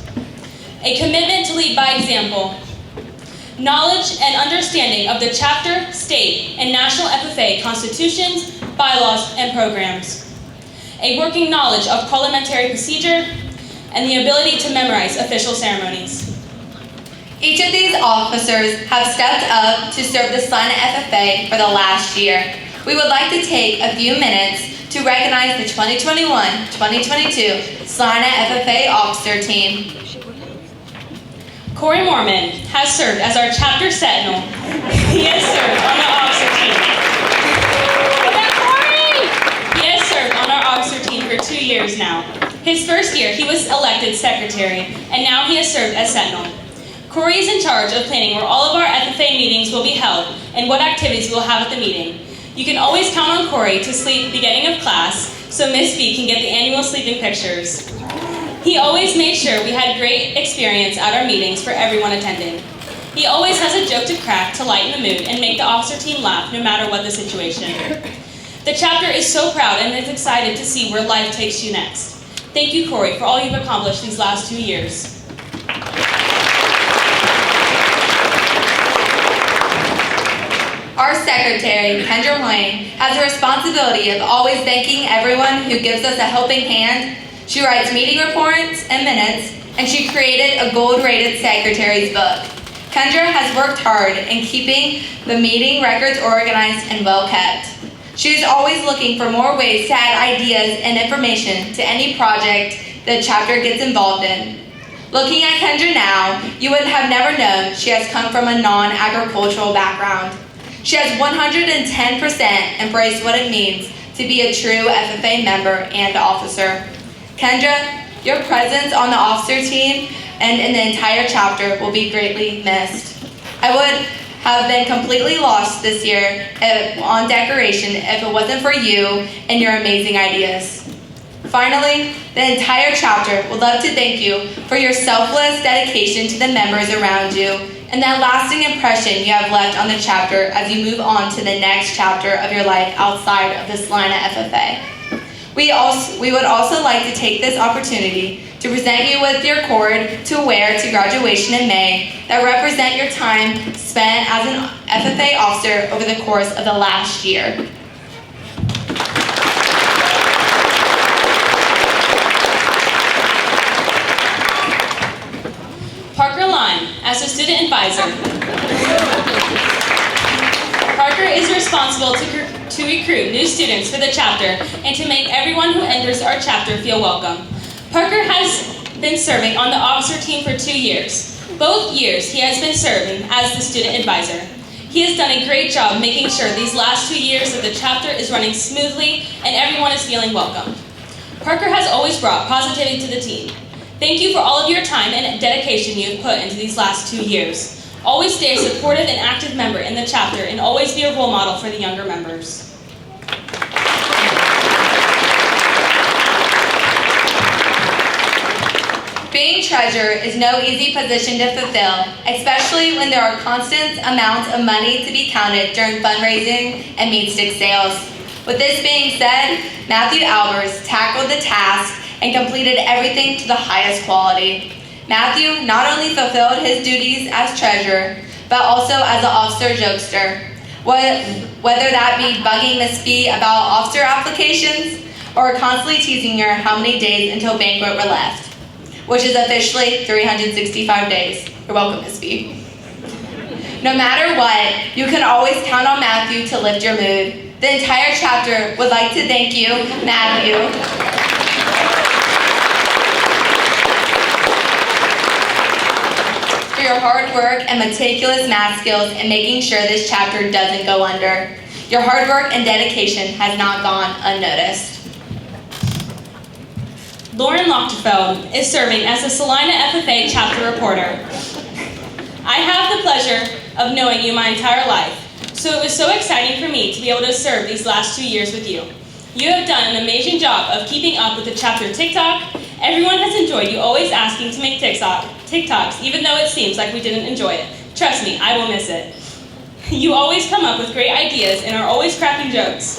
Speaker 1: A commitment to lead by example. Knowledge and understanding of the chapter, state, and national FFA constitutions, bylaws, and programs. A working knowledge of parliamentary procedure, and the ability to memorize official ceremonies.
Speaker 2: Each of these officers have stepped up to serve the Salina FFA for the last year. We would like to take a few minutes to recognize the 2021-2022 Salina FFA Officer Team.
Speaker 1: Corey Mormon has served as our chapter sentinel. He has served on the officer team. He has served on our officer team for 2 years now. His first year, he was elected secretary, and now he has served as sentinel. Corey is in charge of planning where all of our FFA meetings will be held and what activities we'll have at the meeting. You can always count on Corey to sleep beginning of class so Miss B can get the annual sleeping pictures. He always made sure we had great experience at our meetings for everyone attending. He always has a joke to crack to lighten the mood and make the officer team laugh no matter what the situation. The chapter is so proud and is excited to see where life takes you next. Thank you, Corey, for all you've accomplished these last 2 years.
Speaker 2: Our secretary, Kendra Wayne, has the responsibility of always thanking everyone who gives us a helping hand. She writes meeting reports and minutes, and she created a gold-rated secretary's book. Kendra has worked hard in keeping the meeting records organized and well-kept. She is always looking for more ways to add ideas and information to any project the chapter gets involved in. Looking at Kendra now, you would have never known she has come from a non-agricultural background. She has 110% embraced what it means to be a true FFA member and officer. Kendra, your presence on the officer team and in the entire chapter will be greatly missed. I would have been completely lost this year on decoration if it wasn't for you and your amazing ideas. Finally, the entire chapter would love to thank you for your selfless dedication to the members around you and that lasting impression you have left on the chapter as you move on to the next chapter of your life outside of the Salina FFA. We would also like to take this opportunity to present you with your cord to wear to graduation in May that represent your time spent as an FFA officer over the course of the last year.
Speaker 1: Parker Line, as a student advisor. Parker is responsible to recruit new students for the chapter and to make everyone who enters our chapter feel welcome. Parker has been serving on the officer team for 2 years. Both years he has been serving as the student advisor. He has done a great job making sure these last 2 years that the chapter is running smoothly and everyone is feeling welcome. Parker has always brought positivity to the team. Thank you for all of your time and dedication you have put into these last 2 years. Always stay a supportive and active member in the chapter and always be a role model for the younger members.
Speaker 2: Being treasurer is no easy position to fulfill, especially when there are constant amounts of money to be counted during fundraising and meat stick sales. With this being said, Matthew Albers tackled the task and completed everything to the highest quality. Matthew not only fulfilled his duties as treasurer, but also as an officer jokester. Whether that be bugging Miss B about officer applications, or constantly teasing her how many days until banquet were left, which is officially 365 days. You're welcome, Miss B. No matter what, you can always count on Matthew to lift your mood. The entire chapter would like to thank you, Matthew, for your hard work and meticulous math skills in making sure this chapter doesn't go under. Your hard work and dedication has not gone unnoticed.
Speaker 1: Lauren Lochtefeld is serving as the Celina FFA chapter reporter. I have the pleasure of knowing you my entire life, so it was so exciting for me to be able to serve these last 2 years with you. You have done an amazing job of keeping up with the chapter TikTok. Everyone has enjoyed you always asking to make TikToks, even though it seems like we didn't enjoy it. Trust me, I will miss it. You always come up with great ideas and are always cracking jokes.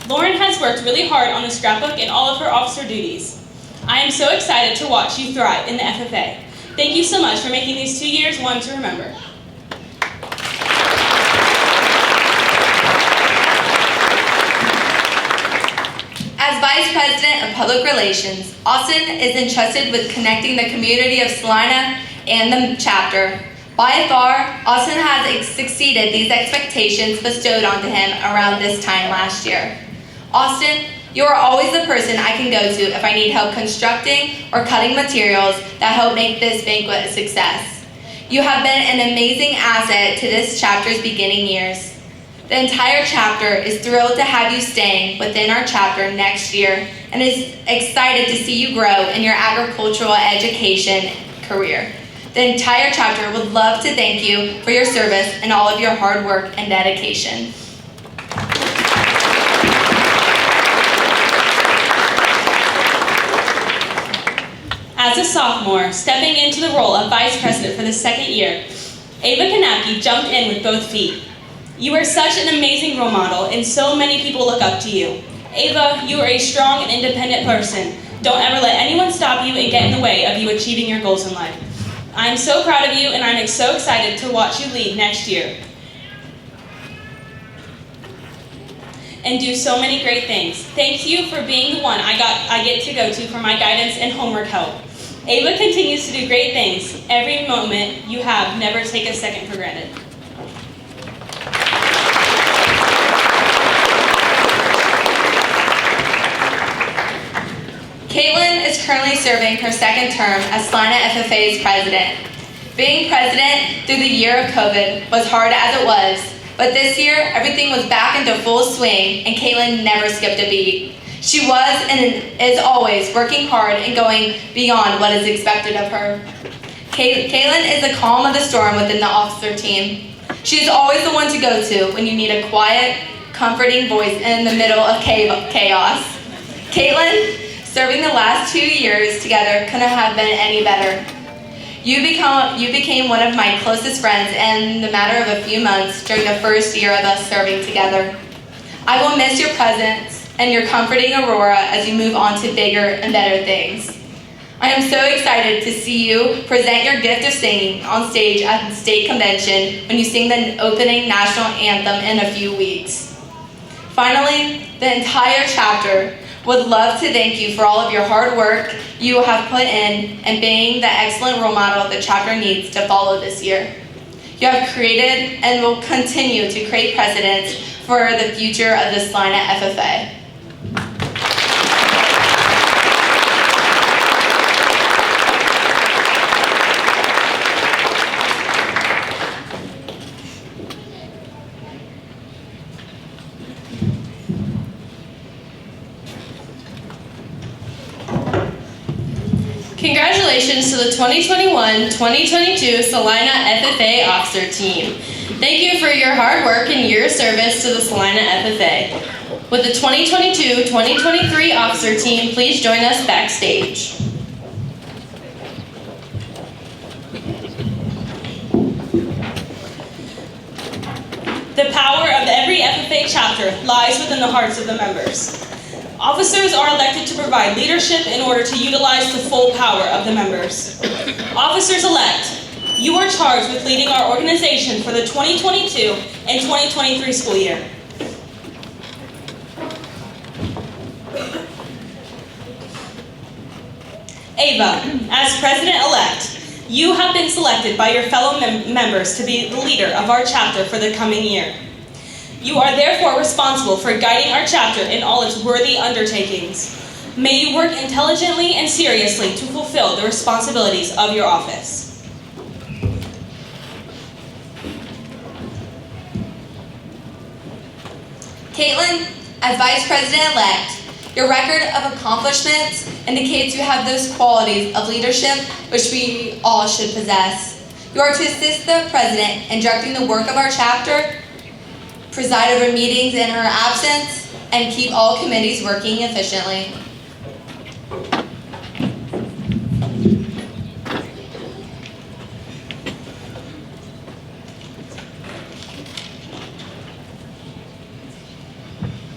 Speaker 1: Lauren has worked really hard on the scrapbook and all of her officer duties. I am so excited to watch you thrive in the FFA. Thank you so much for making these 2 years one to remember.
Speaker 2: As Vice President of Public Relations, Austin is entrusted with connecting the community of Salina and the chapter. By far, Austin has succeeded these expectations bestowed onto him around this time last year. Austin, you are always the person I can go to if I need help constructing or cutting materials that help make this banquet a success. You have been an amazing asset to this chapter's beginning years. The entire chapter is thrilled to have you staying within our chapter next year and is excited to see you grow in your agricultural education career. The entire chapter would love to thank you for your service and all of your hard work and dedication.
Speaker 1: As a sophomore, stepping into the role of vice president for the second year, Ava Kanapke jumped in with both feet. You are such an amazing role model, and so many people look up to you. Ava, you are a strong and independent person. Don't ever let anyone stop you and get in the way of you achieving your goals in life. I'm so proud of you, and I'm so excited to watch you lead next year and do so many great things. Thank you for being the one I get to go to for my guidance and homework help. Ava continues to do great things. Every moment you have, never take a second for granted.
Speaker 2: Caitlin is currently serving her second term as Celina FFA's president. Being president through the year of COVID was hard as it was, but this year everything was back into full swing and Caitlin never skipped a beat. She was and is always working hard and going beyond what is expected of her. Caitlin is the calm of the storm within the officer team. She is always the one to go to when you need a quiet, comforting voice in the middle of chaos. Caitlin, serving the last 2 years together couldn't have been any better. You became one of my closest friends in the matter of a few months during the first year of us serving together. I will miss your presence and your comforting aurora as you move on to bigger and better things. I am so excited to see you present your gift of singing on stage at the state convention when you sing the opening national anthem in a few weeks. Finally, the entire chapter would love to thank you for all of your hard work you have put in and being the excellent role model the chapter needs to follow this year. You have created and will continue to create precedents for the future of the Celina FFA.
Speaker 8: Congratulations to the 2021-2022 Celina FFA Officer Team. Thank you for your hard work and your service to the Celina FFA. With the 2022-2023 Officer Team, please join us backstage.
Speaker 1: FFA chapter lies within the hearts of the members. Officers are elected to provide leadership in order to utilize the full power of the members. Officers-elect, you are charged with leading our organization for the 2022 and 2023 school year. Ava, as president-elect, you have been selected by your fellow members to be the leader of our chapter for the coming year. You are therefore responsible for guiding our chapter in all its worthy undertakings. May you work intelligently and seriously to fulfill the responsibilities of your office.
Speaker 2: Caitlin, as Vice President-elect, your record of accomplishments indicates you have those qualities of leadership which we all should possess. You are to assist the President in directing the work of our chapter, preside over meetings in her absence, and keep all committees working efficiently.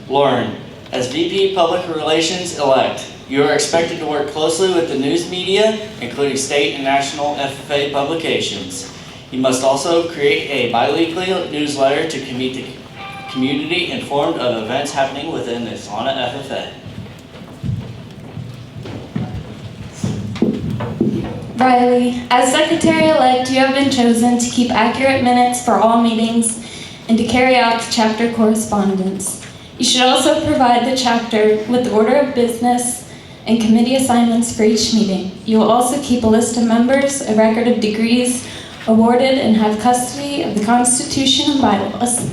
Speaker 7: Lauren, as VP Public Relations elect, you are expected to work closely with the news media, including state and national FFA publications. You must also create a biweekly newsletter to keep the community informed of events happening within the Salina FFA.
Speaker 6: Riley, as Secretary-elect, you have been chosen to keep accurate minutes for all meetings and to carry out the chapter correspondence. You should also provide the chapter with the order of business and committee assignments for each meeting. You will also keep a list of members, a record of degrees awarded, and have custody of the Constitution and bylaws.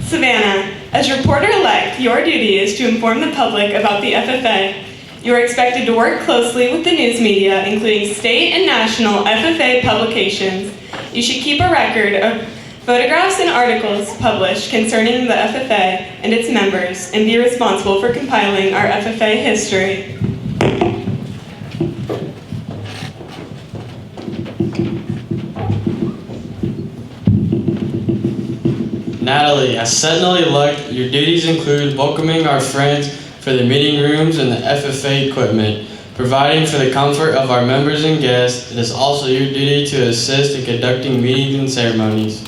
Speaker 1: Savannah, as reporter-elect, your duty is to inform the public about the FFA. You are expected to work closely with the news media, including state and national FFA publications. You should keep a record of photographs and articles published concerning the FFA and its members, and be responsible for compiling our FFA history.
Speaker 3: Natalie, as Sentinel-elect, your duties include welcoming our friends for the meeting rooms and the FFA equipment, providing for the comfort of our members and guests. It is also your duty to assist in conducting meetings and ceremonies.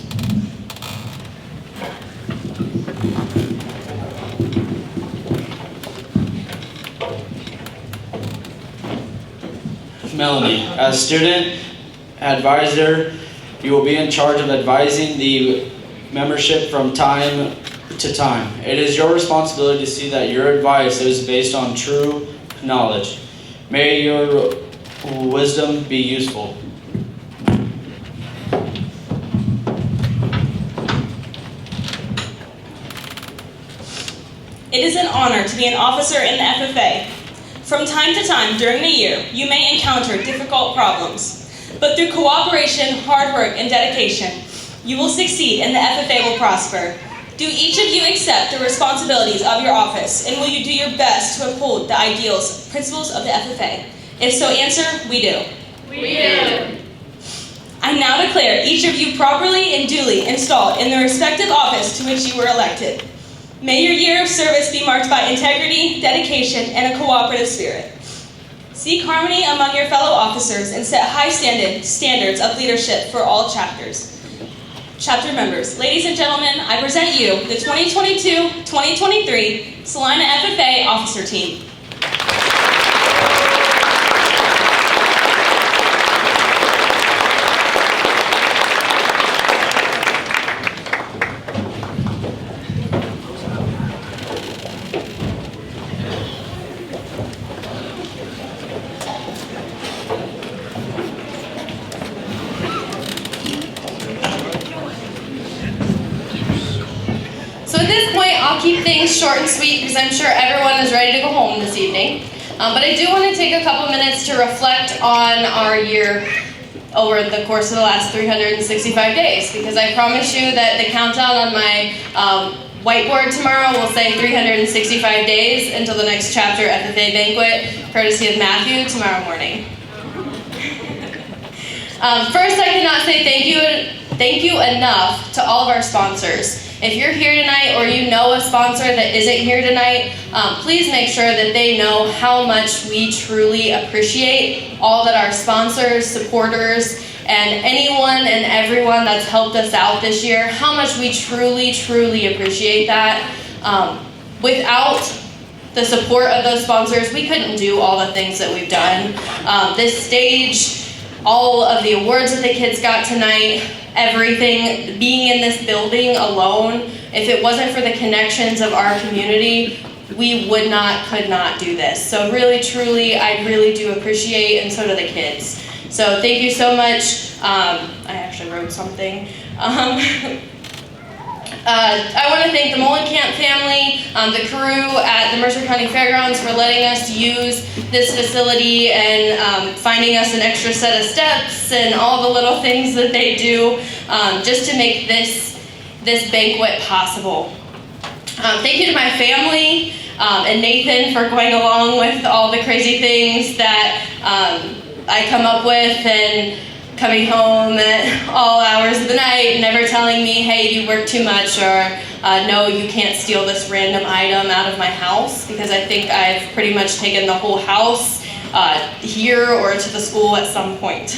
Speaker 5: Melanie, as student advisor, you will be in charge of advising the membership from time to time. It is your responsibility to see that your advice is based on true knowledge. May your wisdom be useful.
Speaker 1: It is an honor to be an officer in the FFA. From time to time during the year, you may encounter difficult problems, but through cooperation, hard work, and dedication, you will succeed and the FFA will prosper. Do each of you accept the responsibilities of your office, and will you do your best to uphold the ideals, principles of the FFA? If so, answer, we do.
Speaker 6: We do.
Speaker 1: I now declare each of you properly and duly installed in the respective office to which you were elected. May your year of service be marked by integrity, dedication, and a cooperative spirit. Seek harmony among your fellow officers and set high standards of leadership for all chapters. Chapter members, ladies and gentlemen, I present you the 2022-2023 Celina FFA Officer Team.
Speaker 8: So at this point, I'll keep things short and sweet because I'm sure everyone is ready to go home this evening. But I do want to take a couple minutes to reflect on our year over the course of the last 365 days, because I promise you that the countdown on my whiteboard tomorrow will say 365 days until the next chapter FFA Banquet, courtesy of Matthew, tomorrow morning. First, I cannot say thank you thank you enough to all of our sponsors. If you're here tonight or you know a sponsor that isn't here tonight, please make sure that they know how much we truly appreciate all that our sponsors, supporters, and anyone and everyone that's helped us out this year, how much we truly, truly appreciate that. Without the support of those sponsors, we couldn't do all the things that we've done. This stage, all of the awards that the kids got tonight, everything, being in this building alone, if it wasn't for the connections of our community, we could not do this. So really, truly, I really do appreciate, and so do the kids. So thank you so much. I actually wrote something. I want to thank the Molenkamp family, the crew at the Mercer County Fairgrounds for letting us use this facility and finding us an extra set of steps and all the little things that they do just to make this banquet possible. Thank you to my family and Nathan for going along with all the crazy things that I come up with and coming home at all hours of the night, never telling me, hey, you work too much, or no, you can't steal this random item out of my house, because I think I've pretty much taken the whole house here or to the school at some point.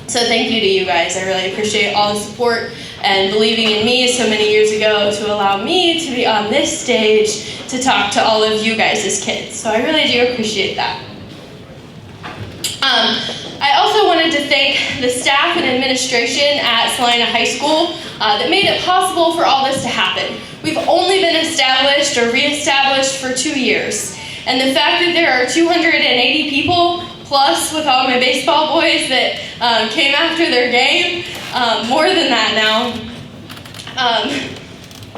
Speaker 8: So thank you to you guys. I really appreciate all the support and believing in me so many years ago to allow me to be on this stage to talk to all of you guys as kids. So I really do appreciate that. I also wanted to thank the staff and administration at Celina High School that made it possible for all this to happen. We've only been established or reestablished for 2 years. And the fact that there are 280 people, plus with all my baseball boys that came after their game, more than that now,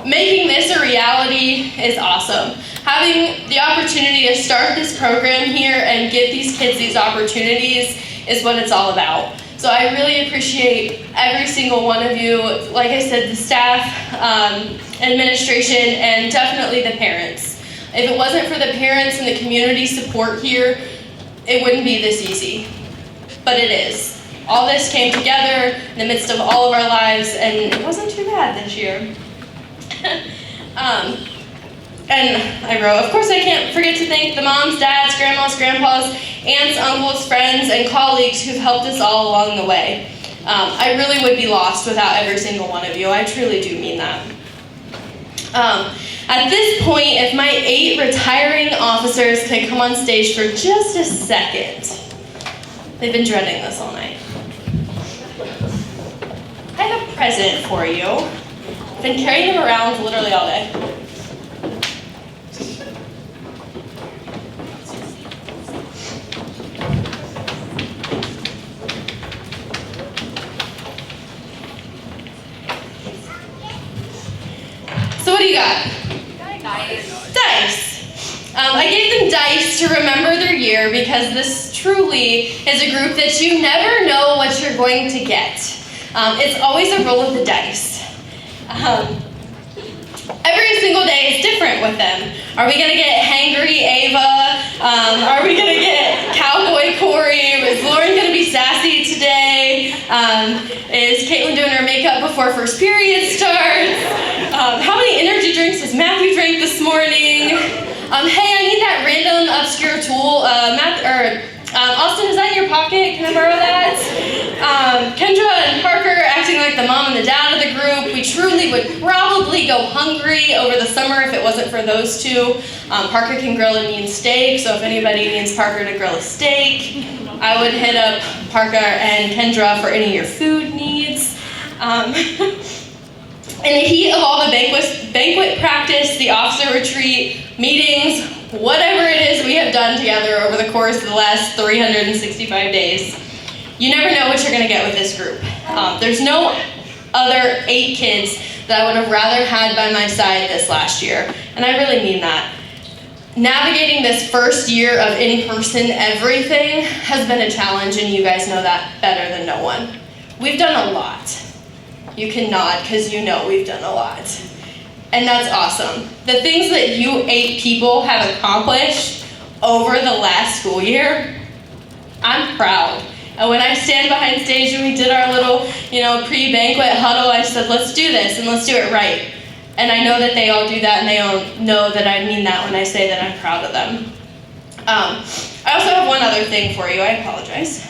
Speaker 8: making this a reality is awesome. Having the opportunity to start this program here and give these kids these opportunities is what it's all about. So I really appreciate every single one of you. Like I said, the staff, administration, and definitely the parents. If it wasn't for the parents and the community support here, it wouldn't be this easy. But it is. All this came together in the midst of all of our lives, and it wasn't too bad this year. And I wrote, of course I can't forget to thank the moms, dads, grandmas, grandpas, aunts, uncles, friends, and colleagues who've helped us all along the way. I really would be lost without every single one of you. I truly do mean that. At this point, if my 8 retiring officers could come on stage for just a second. They've been dreading this all night. I have a present for you. I've been carrying them around literally all day. So what do you got? Dice. I gave them dice to remember their year because this truly is a group that you never know what you're going to get. It's always a roll of the dice. Every single day is different with them. Are we going to get hangry Ava? Are we going to get cowboy Corey? Is Lauren going to be sassy today? Is Caitlin doing her makeup before first period starts? How many energy drinks has Matthew drank this morning? Hey, I need that random obscure tool. Austin, is that in your pocket? Can I borrow that? Kendra and Parker acting like the mom and the dad of the group. We truly would probably go hungry over the summer if it wasn't for those two. Parker can grill a mean steak, so if anybody needs Parker to grill a steak, I would hit up Parker and Kendra for any of your food needs. In the heat of all the banquet practice, the officer retreat, meetings, whatever it is we have done together over the course of the last 365 days, you never know what you're going to get with this group. There's no other 8 kids that I would have rather had by my side this last year, and I really mean that. Navigating this first year of in-person everything has been a challenge, and you guys know that better than no one. We've done a lot. You can nod because you know we've done a lot. And that's awesome. The things that you 8 people have accomplished over the last school year, I'm proud. When I stand behind stage and we did our little, pre-banquet huddle, I said, let's do this and let's do it right. And I know that they all do that, and they all know that I mean that when I say that I'm proud of them. I also have one other thing for you. I apologize.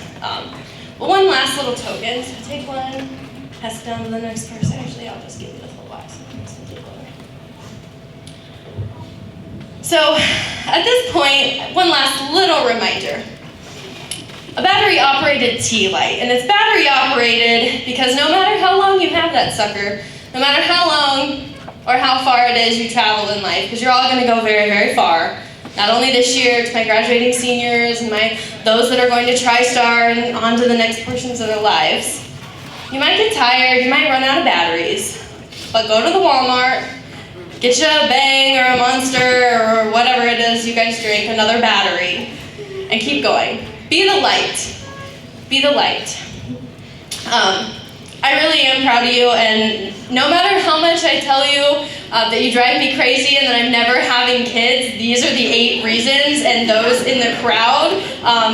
Speaker 8: One last little token. So take one, pass it down to the next person. Actually, I'll just give you the full box. So at this point, one last little reminder. A battery-operated tea light, and it's battery-operated because no matter how long you have that sucker, no matter how long or how far it is you travel in life, because you're all going to go very, very far. Not only this year, to my graduating seniors and those that are going to TriStar and on to the next portions of their lives. You might get tired, you might run out of batteries, but go to the Walmart, get you a Bang or a Monster or whatever it is you guys drink, another battery, and keep going. Be the light. Be the light. I really am proud of you, and no matter how much I tell you that you drive me crazy and that I'm never having kids, these are the 8 reasons, and those in the crowd,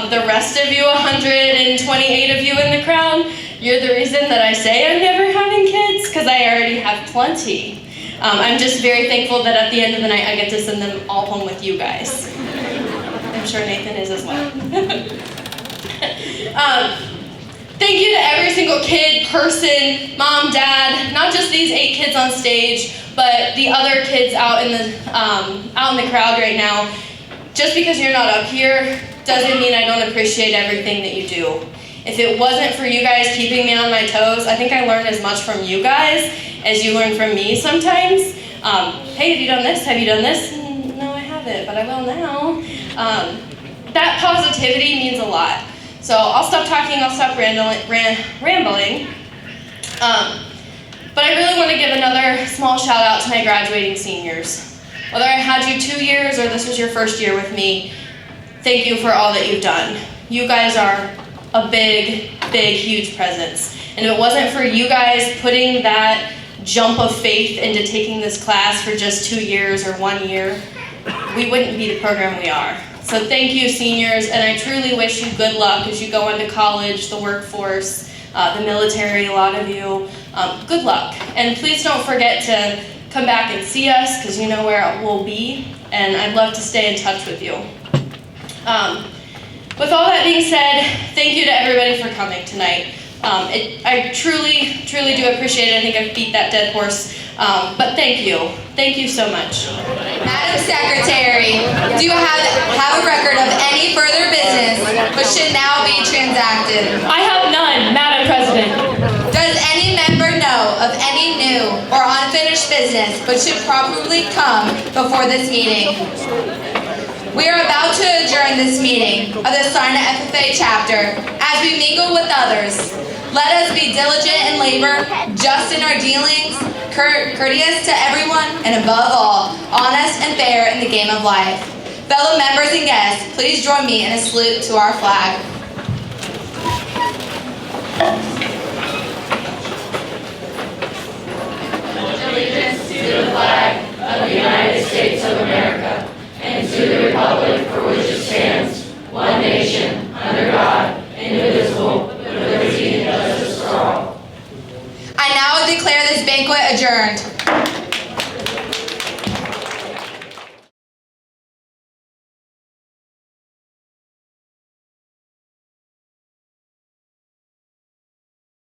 Speaker 8: the rest of you, 128 of you in the crowd, you're the reason that I say I'm never having kids, because I already have plenty. I'm just very thankful that at the end of the night I get to send them all home with you guys. I'm sure Nathan is as well. Thank you to every single kid, person, mom, dad, not just these 8 kids on stage, but the other kids out in the crowd right now. Just because you're not up here doesn't mean I don't appreciate everything that you do. If it wasn't for you guys keeping me on my toes, I think I learned as much from you guys as you learn from me sometimes. Hey, have you done this? Have you done this? No, I haven't, but I will now. That positivity means a lot. So I'll stop talking, I'll stop rambling. But I really want to give another small shout out to my graduating seniors. Whether I had you 2 years or this was your first year with me, thank you for all that you've done. You guys are a big, big, huge presence. And if it wasn't for you guys putting that jump of faith into taking this class for just 2 years or 1 year, we wouldn't be the program we are. So thank you, seniors, and I truly wish you good luck as you go into college, the workforce, the military, a lot of you. Good luck. And please don't forget to come back and see us, because you know where it will be, and I'd love to stay in touch with you. With all that being said, thank you to everybody for coming tonight. I truly, truly do appreciate it. I think I've beat that dead horse. But thank you. Thank you so much.
Speaker 2: Madam Secretary, do you have a record of any further business which should now be transacted?
Speaker 6: I have none, Madam President.
Speaker 2: Does any member know of any new or unfinished business which should probably come before this meeting? We are about to adjourn this meeting of the Celina FFA chapter as we mingle with others. Let us be diligent in labor, just in our dealings, courteous to everyone, and above all, honest and fair in the game of life. Fellow members and guests, please join me in a salute to our flag.
Speaker 9: Allegiance to the flag of the United States of America and to the republic for which it stands, one nation, under God, indivisible, with liberty and justice for all.
Speaker 2: I now declare this banquet adjourned.